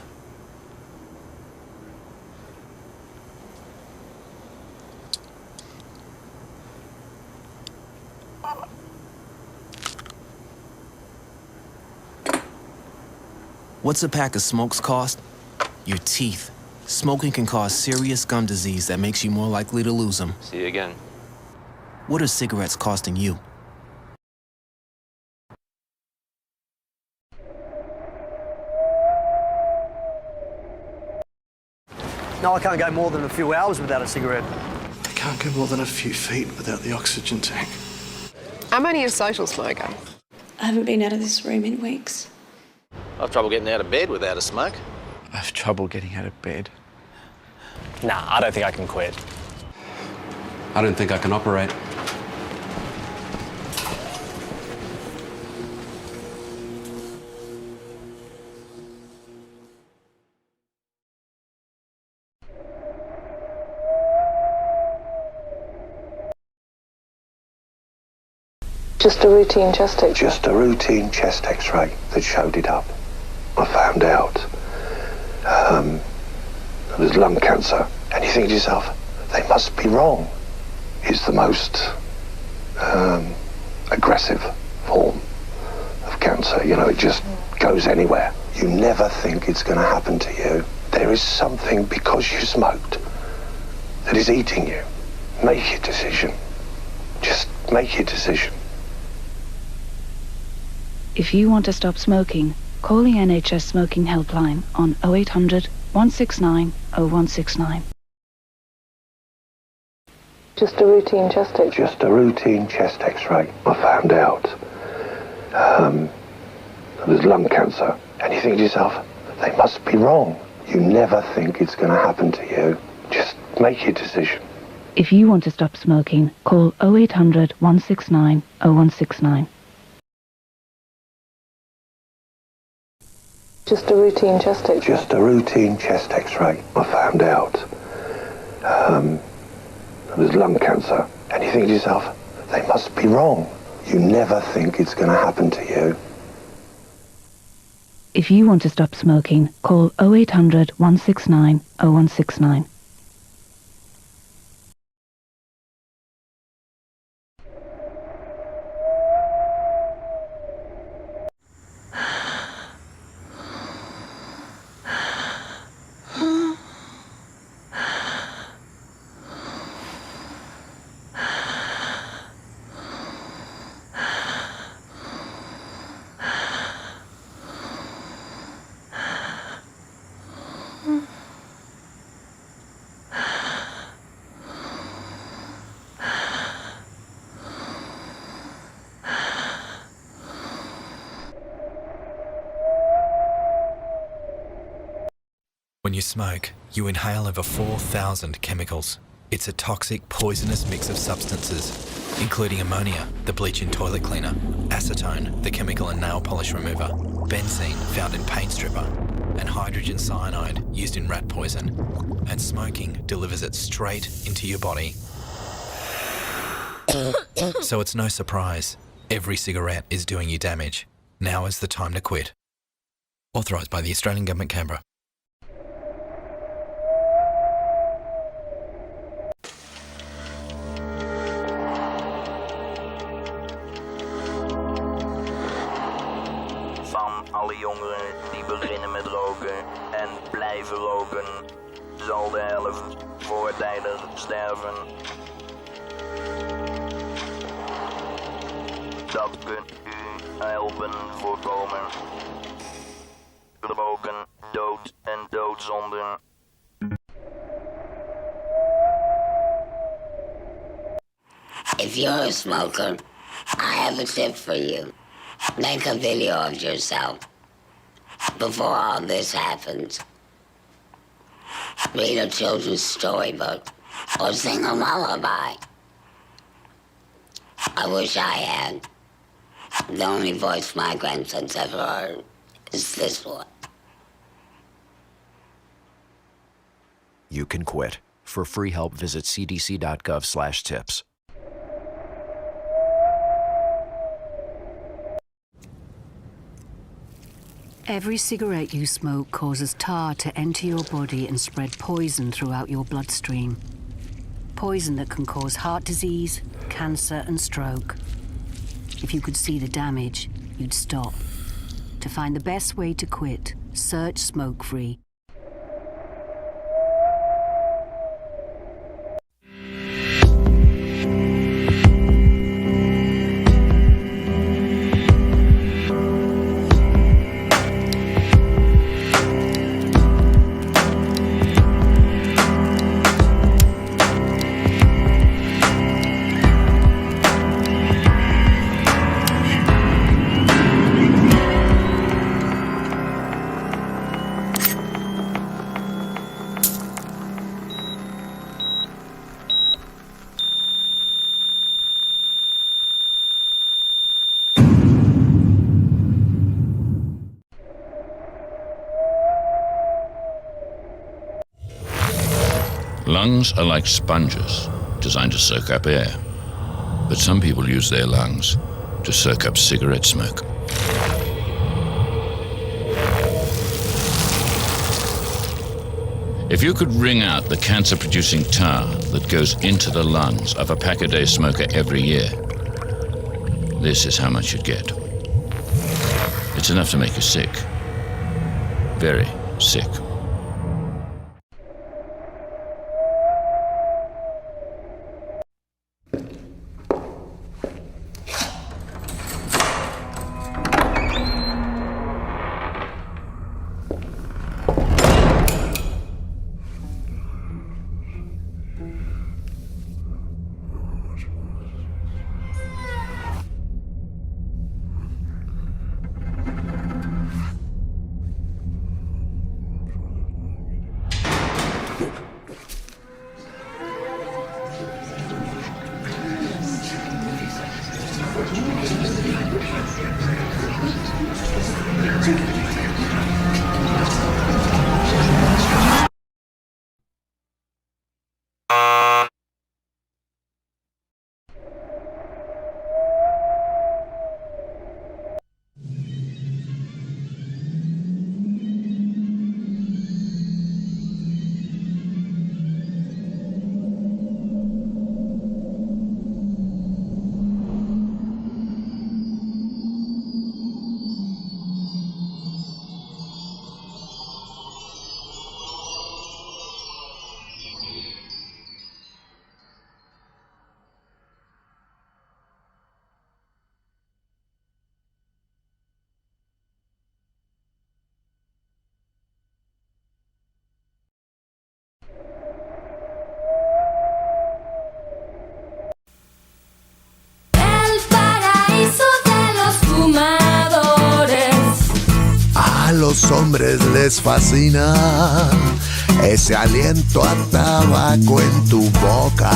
What's a pack of smokes cost? Your teeth. Smoking can cause serious gum disease that makes you more likely to lose them. See you again. What are cigarettes costing you? No, I can't go more than a few hours without a cigarette. I can't go more than a few feet without the oxygen tank. I'm only a social smoker. I haven't been out of this room in weeks. I have trouble getting out of bed without a smoke. I have trouble getting out of bed. Nah, I don't think I can quit. I don't think I can operate. Just a routine chest x-ray. Just a routine chest x-ray that showed it up. I found out there was lung cancer. And you think to yourself, they must be wrong. It's the most aggressive form of cancer. You know, it just goes anywhere. You never think it's going to happen to you. There is something, because you smoked, that is eating you. Make your decision. Just make your decision. If you want to stop smoking, call the NHS smoking helpline on 0800 169 0169. Just a routine chest x-ray. Just a routine chest x-ray. I found out there was lung cancer. And you think to yourself, they must be wrong. You never think it's going to happen to you. Just make your decision. If you want to stop smoking, call 0800 169 0169. Just a routine chest x-ray. Just a routine chest x-ray. I found out there was lung cancer. And you think to yourself, they must be wrong. You never think it's going to happen to you. If you want to stop smoking, call 0800 169 0169. When you smoke, you inhale over 4,000 chemicals. It's a toxic, poisonous mix of substances, including ammonia, the bleach in toilet cleaner, acetone, the chemical in nail polish remover, benzene, found in paint stripper, and hydrogen cyanide, used in rat poison. And smoking delivers it straight into your body. So it's no surprise, every cigarette is doing you damage. Now is the time to quit. Authorised by the Australian Government, Canberra. Alle jongeren die beginnen met roken en blijven roken, zal de helft voortijdig sterven. Dat kunt u helpen voorkomen. Roken, dood en doodzonde. If you're a smoker, I have a tip for you. Make a video of yourself before all this happens. Read a children's storybook or sing a lullaby. I wish I had. The only voice my grandson's ever heard is this one. You can quit. For free help, visit cdc.gov/tips. Every cigarette you smoke causes tar to enter your body and spread poison throughout your bloodstream. Poison that can cause heart disease, cancer, and stroke. If you could see the damage, you'd stop. To find the best way to quit, search Smoke Free. Lungs are like sponges, designed to soak up air. But some people use their lungs to soak up cigarette smoke. If you could wring out the cancer-producing tar that goes into the lungs of a pack-a-day smoker every year, this is how much you'd get. It's enough to make you sick. Very sick. A los hombres les fascina ese aliento a tabaco en tu boca.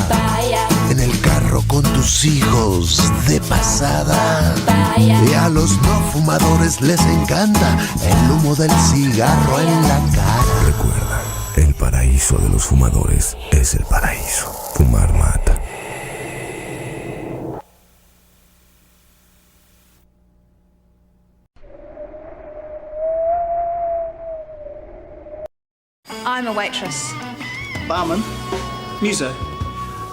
Vaya. En el carro con tus hijos de pasada. Vaya. Y a los no fumadores les encanta el humo del cigarro en la cara. Recuerda, el paraíso de los fumadores es el paraíso. Fumar mata. I'm a waitress. Barman. Muso.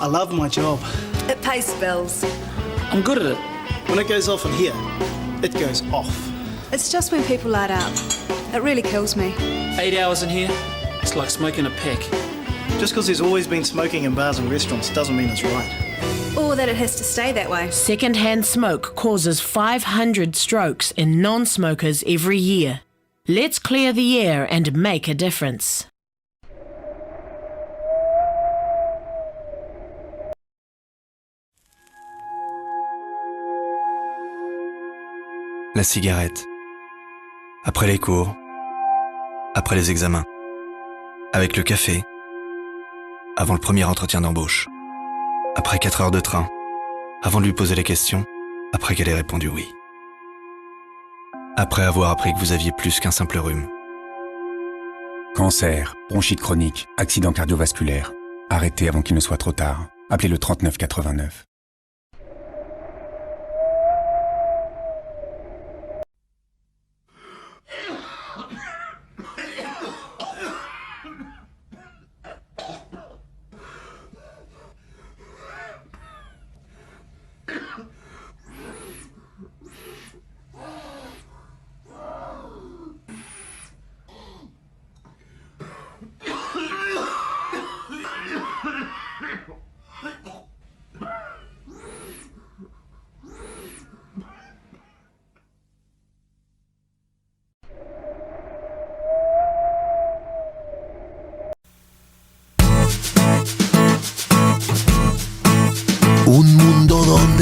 I love my job. It pays the bills. I'm good at it. When it goes off in here, it goes off. It's just when people light up. It really kills me. 8 hours in here, it's like smoking a peck. Just because there's always been smoking in bars and restaurants doesn't mean it's right. Or that it has to stay that way. Second-hand smoke causes 500 strokes in non-smokers every year. Let's clear the air and make a difference. La cigarette. Après les cours. Après les examens. Avec le café. Avant le premier entretien d'embauche. Après 4 heures de train. Avant de lui poser la question. Après qu'elle ait répondu oui. Après avoir appris que vous aviez plus qu'un simple rhume. Cancer, bronchite chronique, accident cardiovasculaire. Arrêtez avant qu'il ne soit trop tard. Appelez le 3989.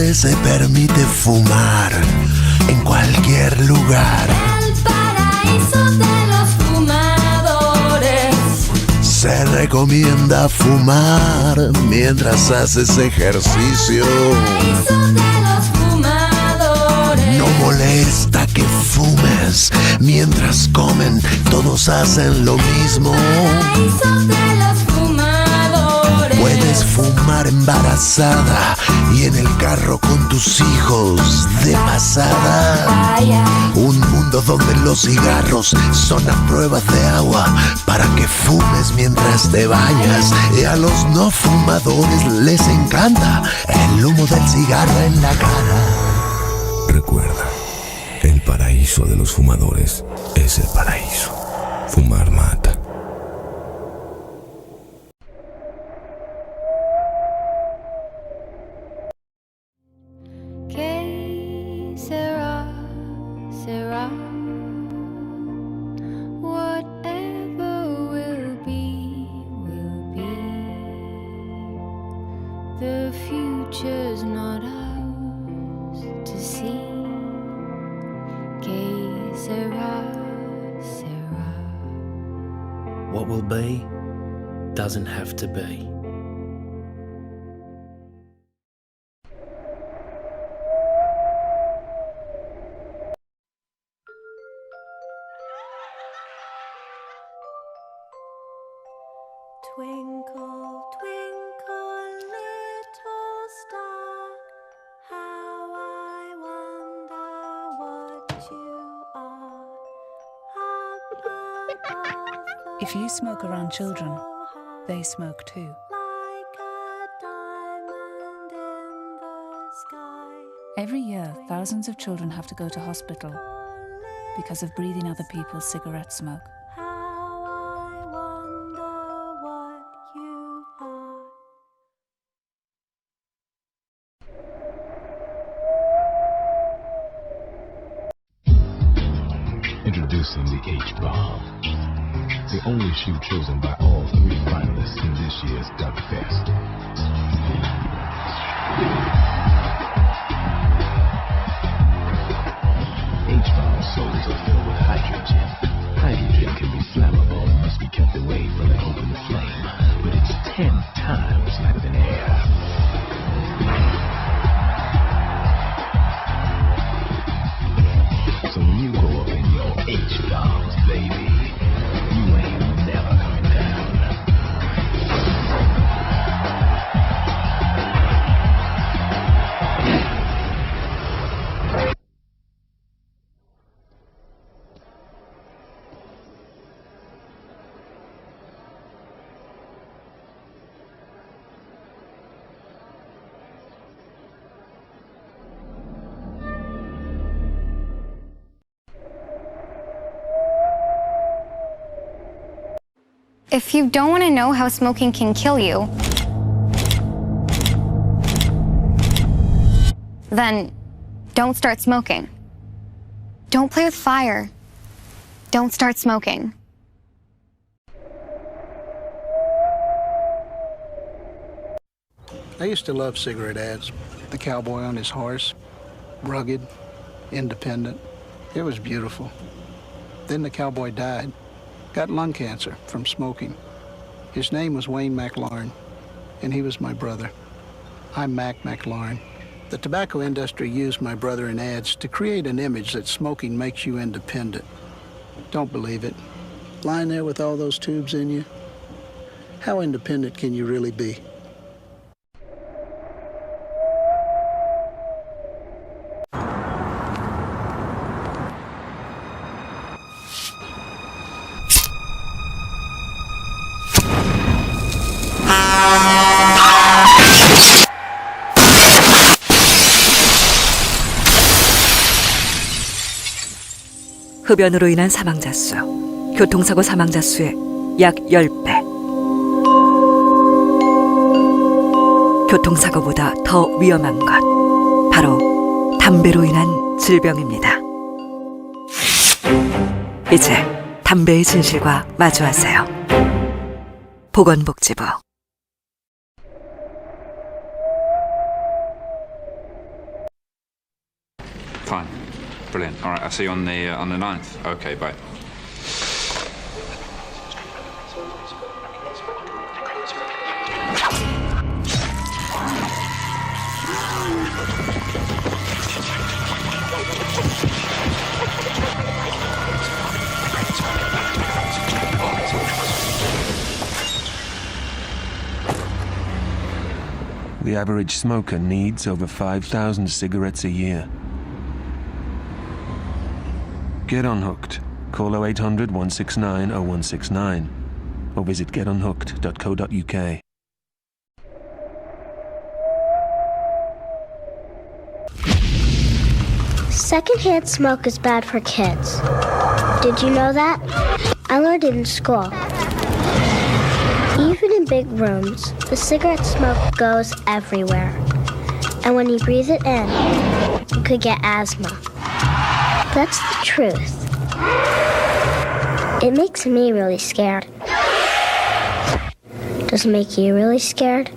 donde se permite fumar en cualquier lugar. El paraíso de los fumadores. Se recomienda fumar mientras haces ejercicio. El paraíso de los fumadores. No molesta que fumes mientras comen, todos hacen lo mismo. El paraíso de los fumadores. Puedes fumar embarazada y en el carro con tus hijos de pasada. Vaya. Un mundo donde los cigarros son a pruebas de agua para que fumes mientras te bañas. Y a los no fumadores les encanta el humo del cigarro en la cara. Recuerda, el paraíso de los fumadores es el paraíso. Fumar mata. Que sera, sera. Whatever will be, will be. The future's not ours to see. Que sera, sera. What will be doesn't have to be. Twinkle, twinkle, little star, how I wonder what you are. Up above If you smoke around children, they smoke too. like a diamond in the sky. Every year, thousands of children have to go to hospital because of breathing other people's cigarette smoke. How I wonder what you are. Introducing the H-Bomb, the only shoe chosen by all 3 finalists in this year's Duck Fest. H-Bomb soles are filled with hydrogen. Hydrogen can be flammable and must be kept away from an open flame, but it's 10 times lighter than air. So when you go up in your H-bombs, baby, you ain't never coming down. If you don't want to know how smoking can kill you, then don't start smoking. Don't play with fire. Don't start smoking. I used to love cigarette ads. The cowboy on his horse, rugged, independent. It was beautiful. Then the cowboy died. Got lung cancer from smoking. His name was Wayne McLaurin, and he was my brother. I'm Mac McLaurin. The tobacco industry used my brother in ads to create an image that smoking makes you independent. Don't believe it. Lying there with all those tubes in you, how independent can you really be? 흡연으로 인한 사망자 수, 교통사고 사망자 수의 약 10배. 교통사고보다 더 위험한 것, 바로 담배로 인한 질병입니다. 이제 담배의 진실과 마주하세요. 보건복지부. Fine. Brilliant. All right, I'll see you on the 9th. Okay, bye. The average smoker needs over 5,000 cigarettes a year. Get unhooked. Call 0800 169 0169 or visit getunhooked.co.uk. Secondhand smoke is bad for kids. Did you know that? I learned it in school. Even in big rooms, the cigarette smoke goes everywhere. And when you breathe it in, you could get asthma. That's the truth. It makes me really scared. Does it make you really scared?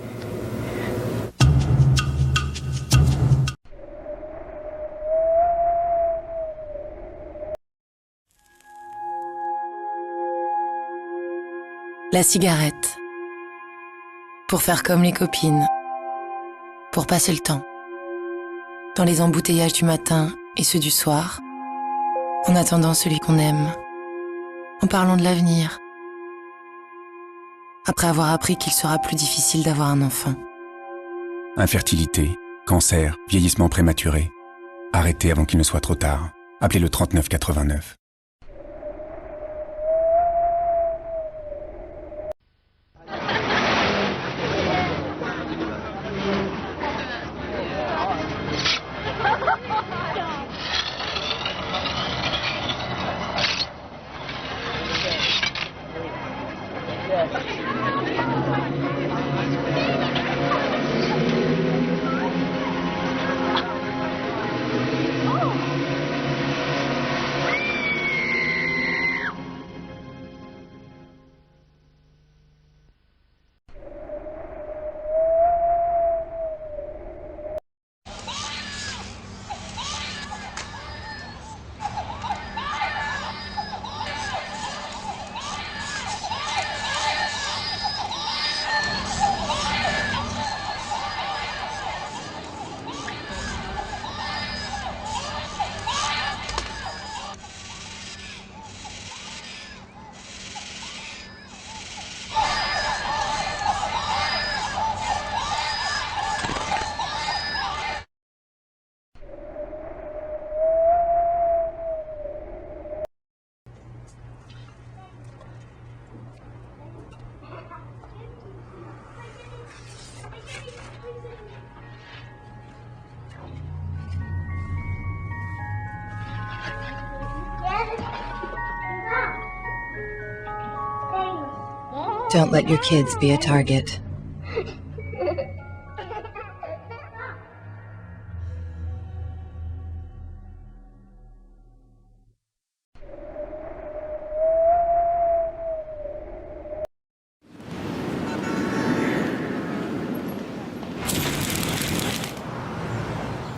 La cigarette. Pour faire comme les copines. Pour passer le temps. Dans les embouteillages du matin et ceux du soir. En attendant celui qu'on aime. En parlant de l'avenir. Après avoir appris qu'il sera plus difficile d'avoir un enfant. Infertilité, cancer, vieillissement prématuré. Arrêtez avant qu'il ne soit trop tard. Appelez le 3989. Don't let your kids be a target.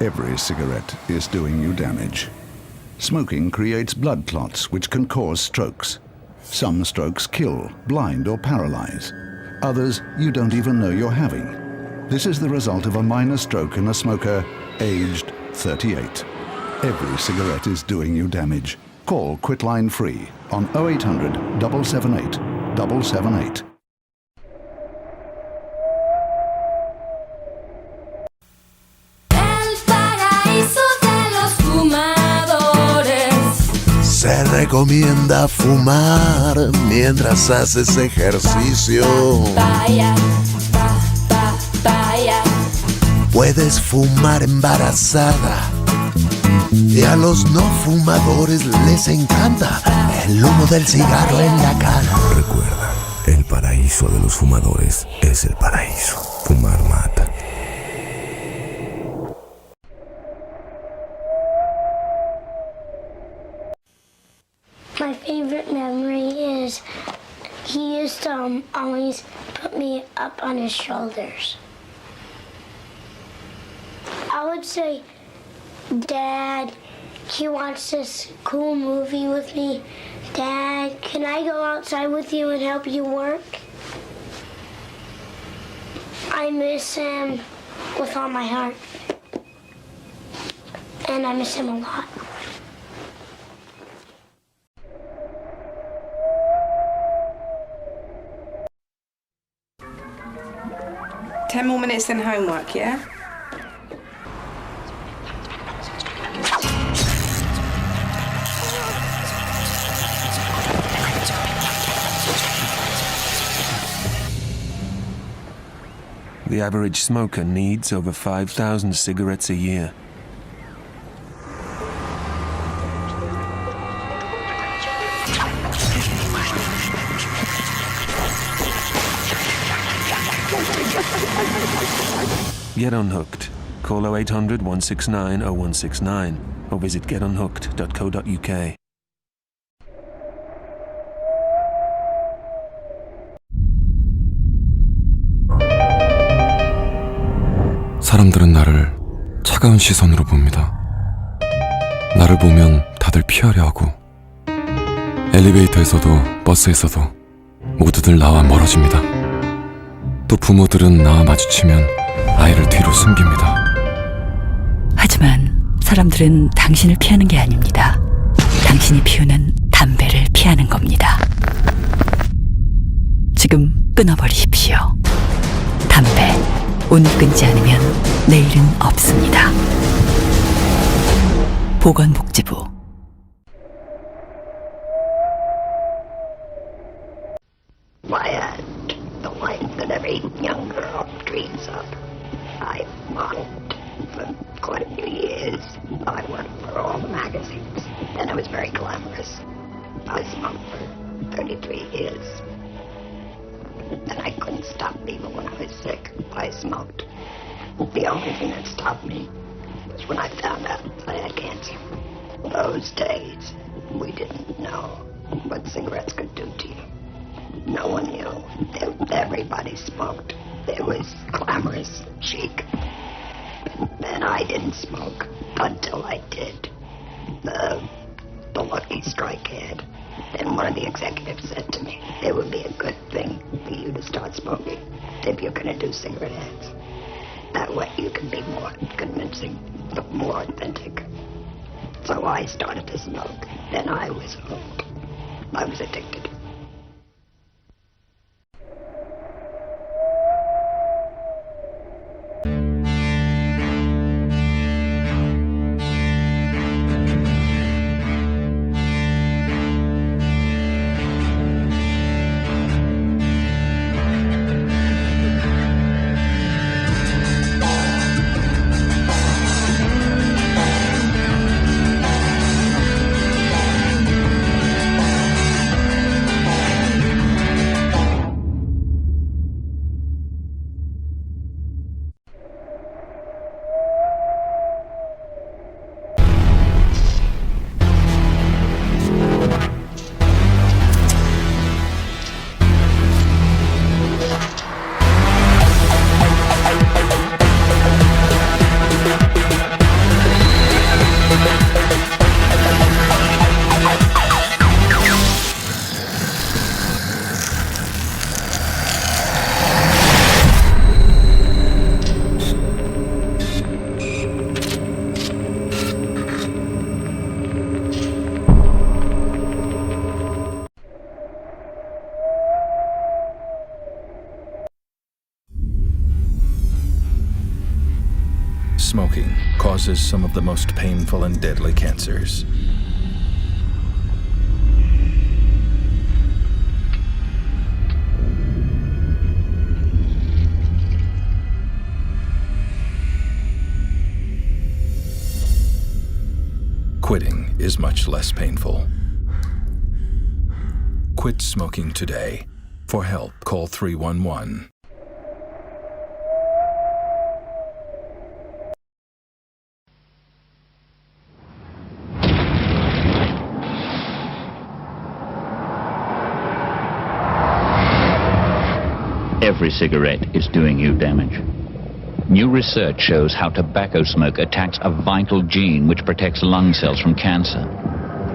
Every cigarette is doing you damage. Smoking creates blood clots which can cause strokes. Some strokes kill, blind or paralyze. Others you don't even know you're having. This is the result of a minor stroke in a smoker aged 38. Every cigarette is doing you damage. Call Quitline Free on 0800 778 778. Se recomienda fumar mientras haces ejercicio. Puedes fumar embarazada. Y a los no fumadores les encanta el humo del cigarro en la cara. Recuerda, el paraíso de los fumadores es el paraíso. Fumar mata. My favorite memory is he used to always put me up on his shoulders. I would say, Dad, He watched this cool movie with me. Dad, can I go outside with you and help you work? I miss him with all my heart. And I miss him a lot. Ten more minutes than homework, yeah? The average smoker needs over 5,000 cigarettes a year. Get unhooked. Call 0800 169 0169 or visit getunhooked.co.uk. 사람들은 나를 차가운 시선으로 봅니다. 나를 보면 다들 피하려 하고, 엘리베이터에서도 버스에서도 모두들 나와 멀어집니다. 또 부모들은 나와 마주치면 아이를 뒤로 숨깁니다. 하지만 사람들은 당신을 피하는 게 아닙니다. 당신이 피우는 담배를 피하는 겁니다. 지금 끊어버리십시오. 담배, 오늘 끊지 않으면 내일은 없습니다. 보건복지부. Wyatt, the life that every young girl dreams of. I modeled for quite a few years. I worked for all the magazines, and it was very glamorous. I smoked for 33 years. And I couldn't stop even when I was sick. I smoked. The only thing that stopped me was when I found out I had cancer. Those days, we didn't know what cigarettes could do to you. No one knew. Everybody smoked. It was glamorous, chic. And I didn't smoke until I did. The lucky strike had. And one of the executives said to me, it would be a good thing for you to start smoking if you're going to do cigarette ads. That way you can be more convincing, more authentic. So I started to smoke, and I was hooked. I was addicted. Smoking causes some of the most painful and deadly cancers. Quitting is much less painful. Quit smoking today. For help, call 311. Every cigarette is doing you damage. New research shows how tobacco smoke attacks a vital gene which protects lung cells from cancer.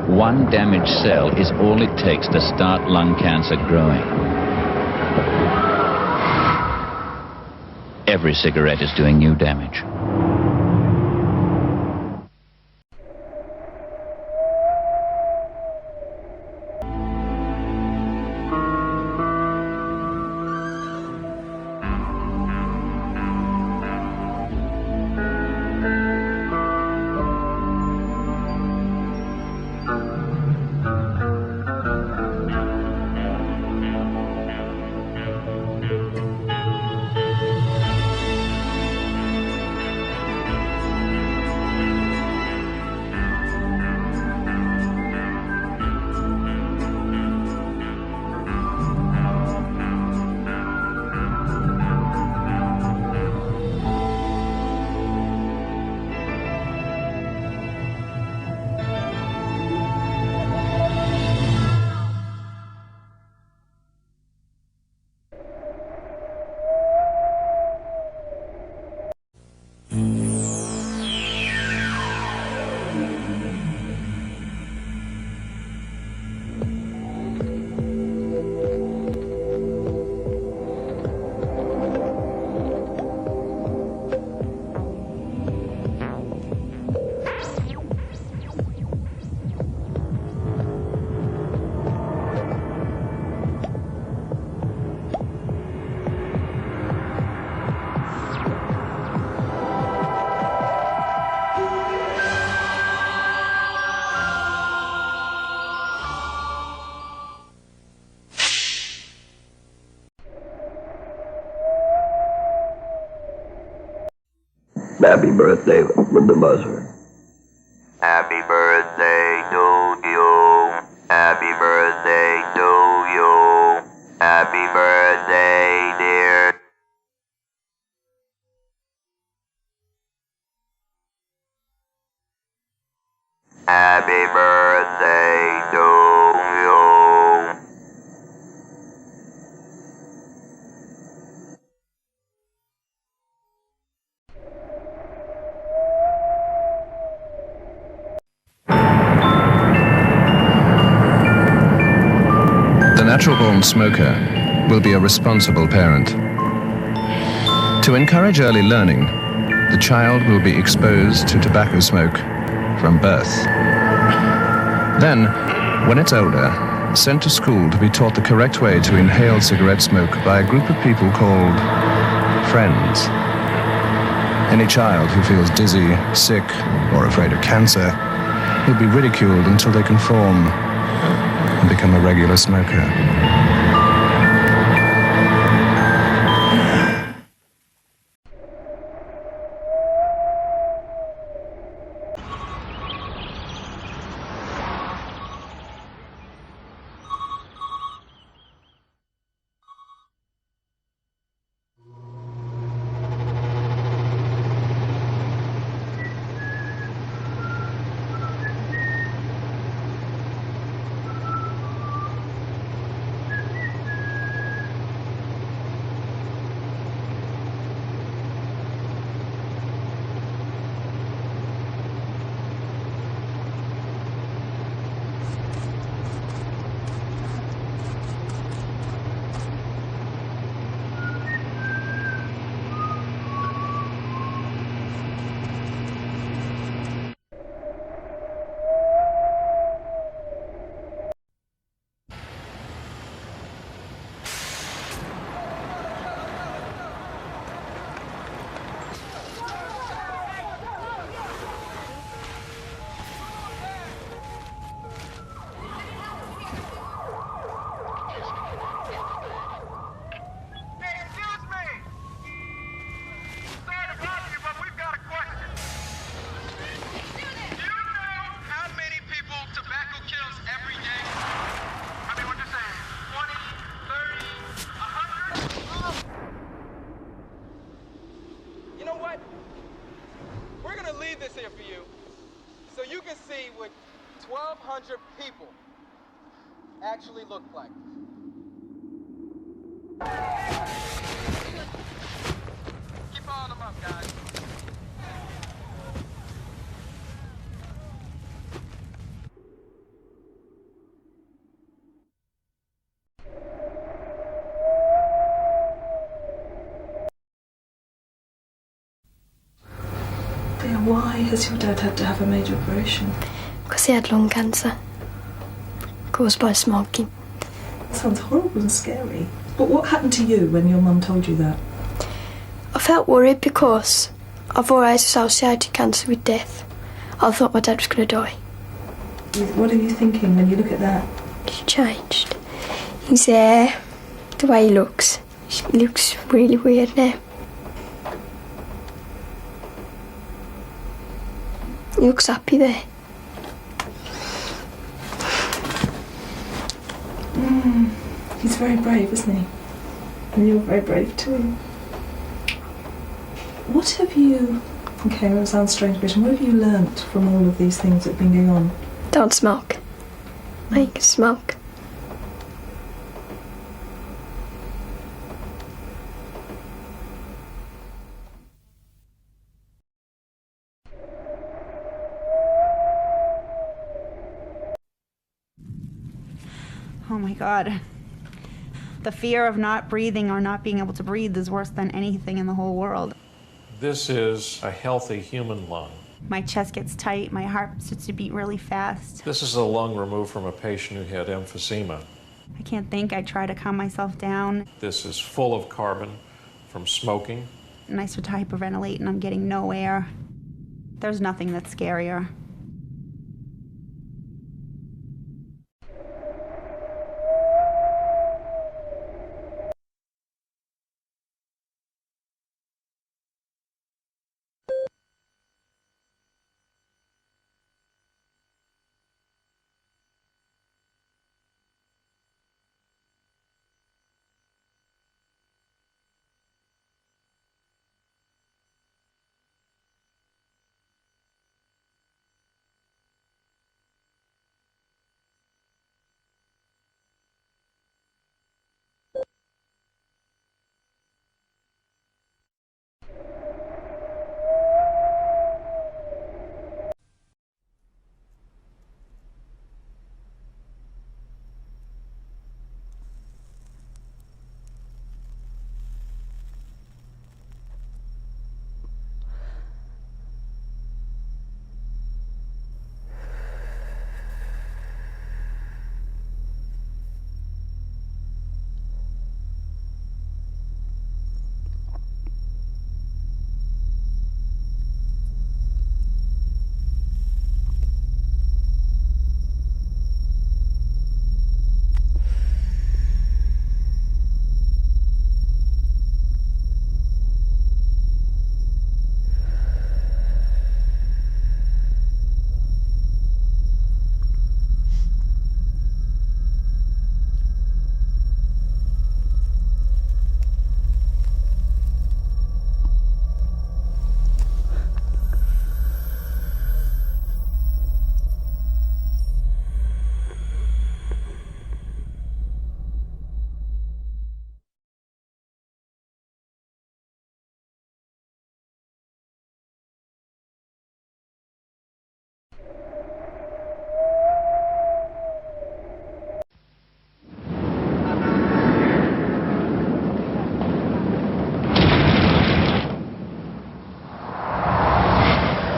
One damaged cell is all it takes to start lung cancer growing. Every cigarette is doing new damage. Happy birthday with the buzzer. Happy birthday to you. Happy birthday to you. Happy birthday, dear. Happy birthday to you. The natural-born smoker will be a responsible parent. To encourage early learning, the child will be exposed to tobacco smoke from birth. Then, when it's older, sent to school to be taught the correct way to inhale cigarette smoke by a group of people called friends. Any child who feels dizzy, sick, or afraid of cancer will be ridiculed until they conform and become a regular smoker. this here for you so you can see what 1,200 people actually look like. Keep on them up, guys. Why has your dad had to have a major operation? Because he had lung cancer caused by smoking. That sounds horrible and scary. But what happened to you when your mum told you that? I felt worried because I've always associated cancer with death. I thought my dad was going to die. What are you thinking when you look at that? He changed. His hair, the way he looks really weird now. He looks happy there. He's very brave, isn't he? And you're very brave too. What have you... Okay, that sounds strange, but what have you learnt from all of these things that have been going on? Don't smoke. I can smoke. Oh my God. The fear of not breathing or not being able to breathe is worse than anything in the whole world. This is a healthy human lung. My chest gets tight, my heart starts to beat really fast. This is a lung removed from a patient who had emphysema. I can't think, I try to calm myself down. This is full of carbon from smoking. And I start to hyperventilate and I'm getting no air. There's nothing that's scarier.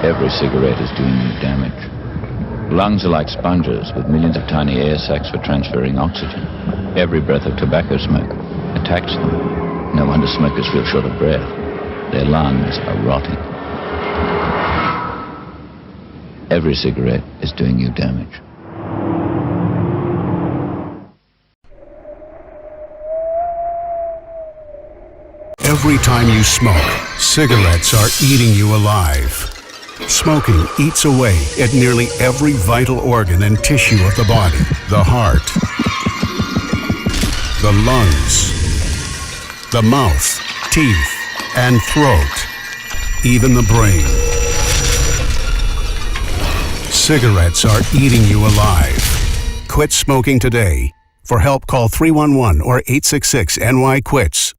Every cigarette is doing you damage. Lungs are like sponges with millions of tiny air sacs for transferring oxygen. Every breath of tobacco smoke attacks them. No wonder smokers feel short of breath. Their lungs are rotting. Every cigarette is doing you damage. Every time you smoke, cigarettes are eating you alive. Smoking eats away at nearly every vital organ and tissue of the body. The heart, the lungs, the mouth, teeth, and throat, even the brain. Cigarettes are eating you alive. Quit smoking today. For help, call 311 or 866-NY-QUITS.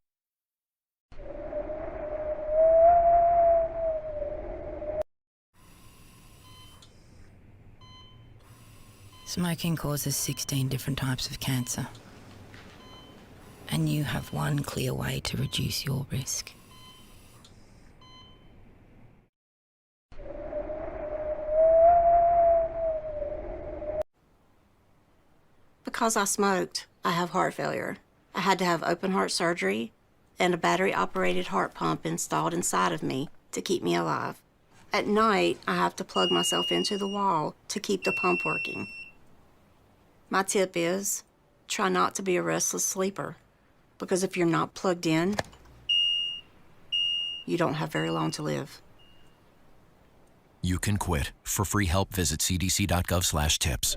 Smoking causes 16 different types of cancer. And you have one clear way to reduce your risk. because I smoked, I have heart failure. I had to have open heart surgery and a battery-operated heart pump installed inside of me to keep me alive. At night, I have to plug myself into the wall to keep the pump working. My tip is, try not to be a restless sleeper, because if you're not plugged in, you don't have very long to live. You can quit. For free help, visit cdc.gov/tips.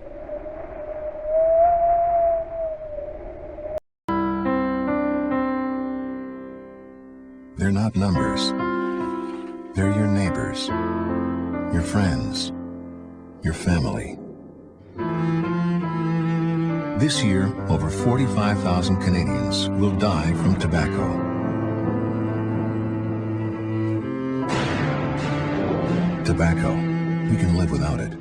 They're not numbers. They're your neighbors, your friends, your family. This year, over 45,000 Canadians will die from tobacco. Tobacco, we can live without it.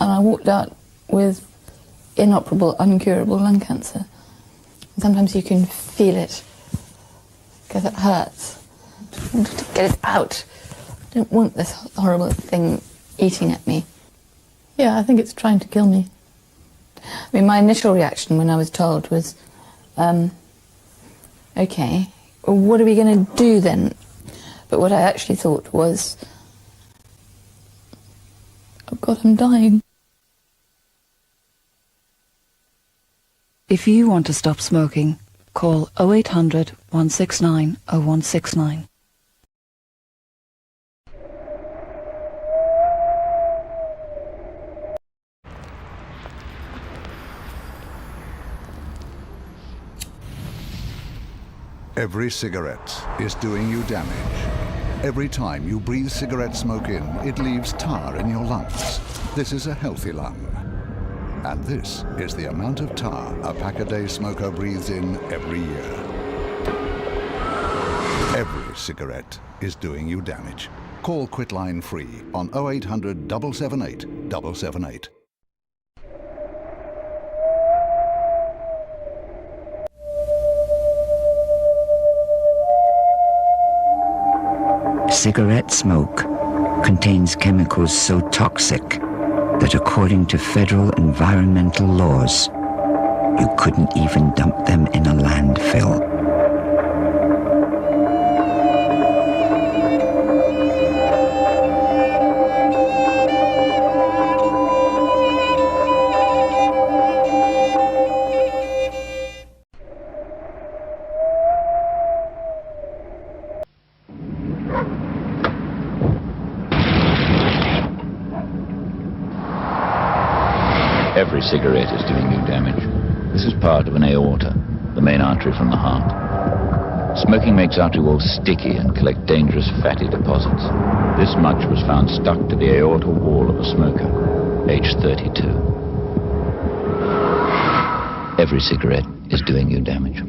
And I walked out with inoperable, uncurable lung cancer. Sometimes you can feel it because it hurts. I want to get it out. I don't want this horrible thing eating at me. Yeah, I think it's trying to kill me. I mean, my initial reaction when I was told was, okay, well, what are we going to do then? But what I actually thought was, oh God, I'm dying. If you want to stop smoking, call 0800 169 0169. Every cigarette is doing you damage. Every time you breathe cigarette smoke in, it leaves tar in your lungs. This is a healthy lung. And this is the amount of tar a pack-a-day smoker breathes in every year. Every cigarette is doing you damage. Call Quitline free on 0800 778 778. Cigarette smoke contains chemicals so toxic that according to federal environmental laws, you couldn't even dump them in a landfill. Every cigarette is doing you damage. This is part of an aorta, the main artery from the heart. Smoking makes artery walls sticky and collect dangerous fatty deposits. This much was found stuck to the aorta wall of a smoker, age 32. Every cigarette is doing you damage.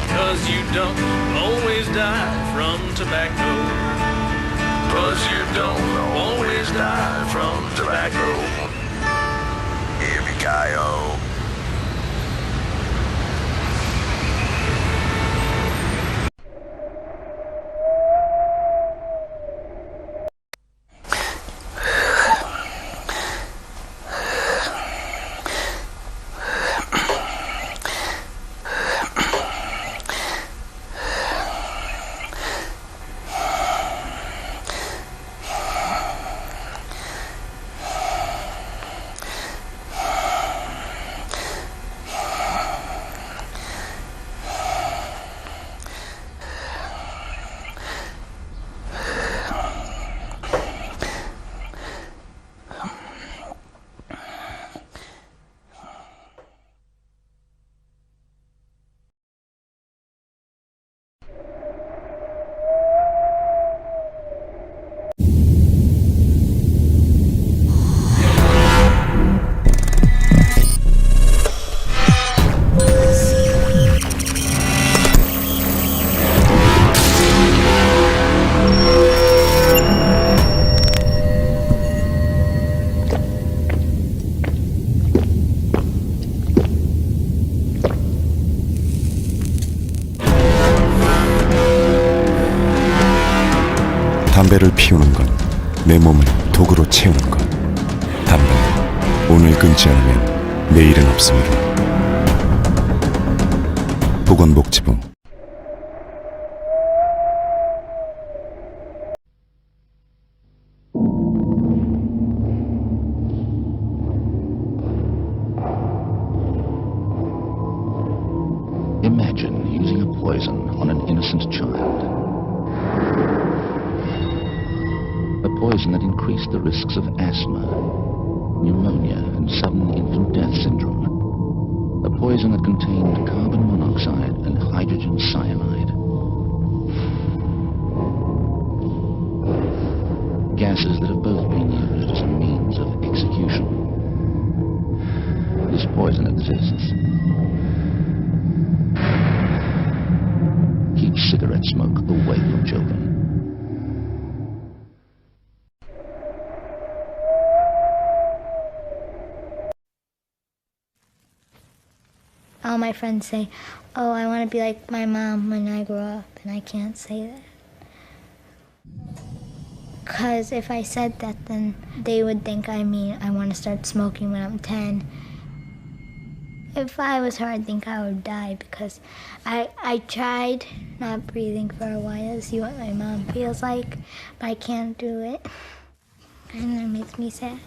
Cause you don't always die from tobacco. But 'cause you don't always die from tobacco. Yippee-ki-yo. 담배를 피우는 건 내 몸을 독으로 채우는 것. 담배는 오늘 끊지 않으면 내일은 없습니다. 보건복지부. Imagine using a poison on an innocent child. A poison that increased the risks of asthma, pneumonia, and sudden infant death syndrome. A poison that contained carbon monoxide and hydrogen cyanide. Gases that have both been used as a means of execution. This poison exists. Keep cigarette smoke away from children. All my friends say, oh, I want to be like my mom when I grow up, and I can't say that. Because if I said that, then they would think I want to start smoking when I'm 10. If I was her, I'd think I would die, because I tried not breathing for a while to see what my mom feels like, but I can't do it, and that makes me sad.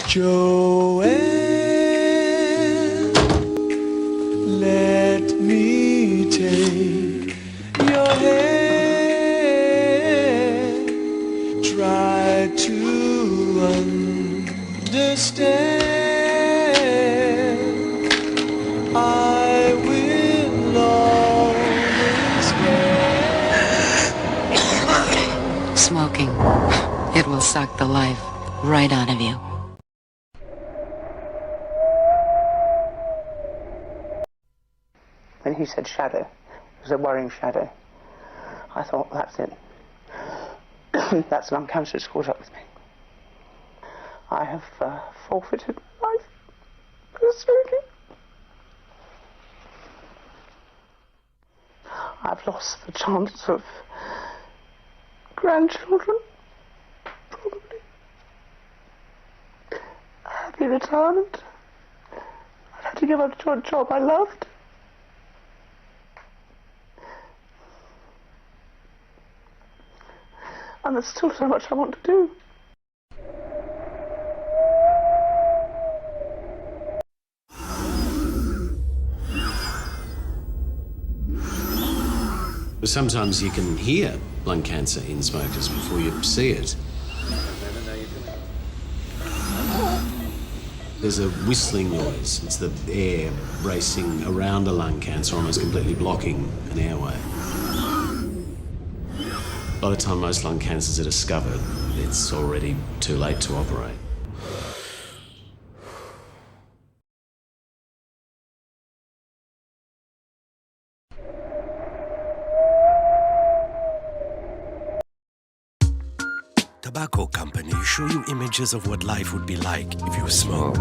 Joanne, let me take your hand. Try to understand. I will always care. Smoking. It will suck the life right out of you. When he said shadow, it was a worrying shadow. I thought, that's it. That's lung cancer, it's caught up with me. I have forfeited my life for smoking. I've lost the chance of grandchildren, probably. Happy retirement. I've had to give up a job I loved. And there's still so much I want to do. Sometimes you can hear lung cancer in smokers before you see it. There's a whistling noise. It's the air racing around a lung cancer, almost completely blocking an airway. By the time most lung cancers are discovered, it's already too late to operate. Tobacco companies show you images of what life would be like if you smoke.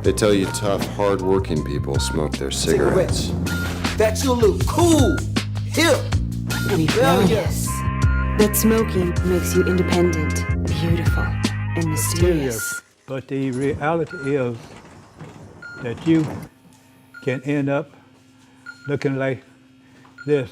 They tell you tough, hard-working people smoke their cigarettes. That you look cool, hip, rebellious. That smoking makes you independent, beautiful, and mysterious. But the reality is that you can end up looking like this.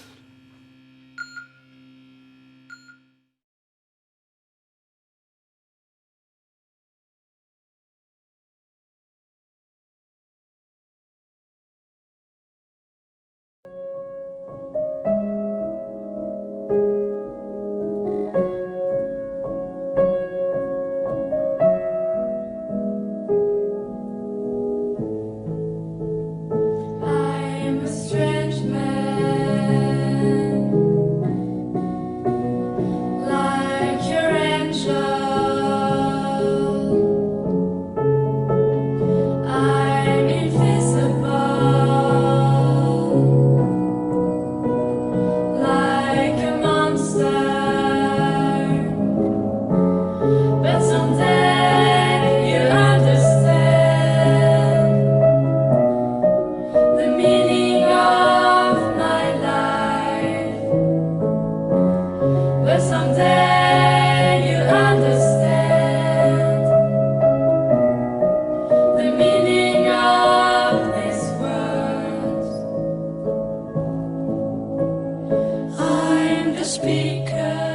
Speaker.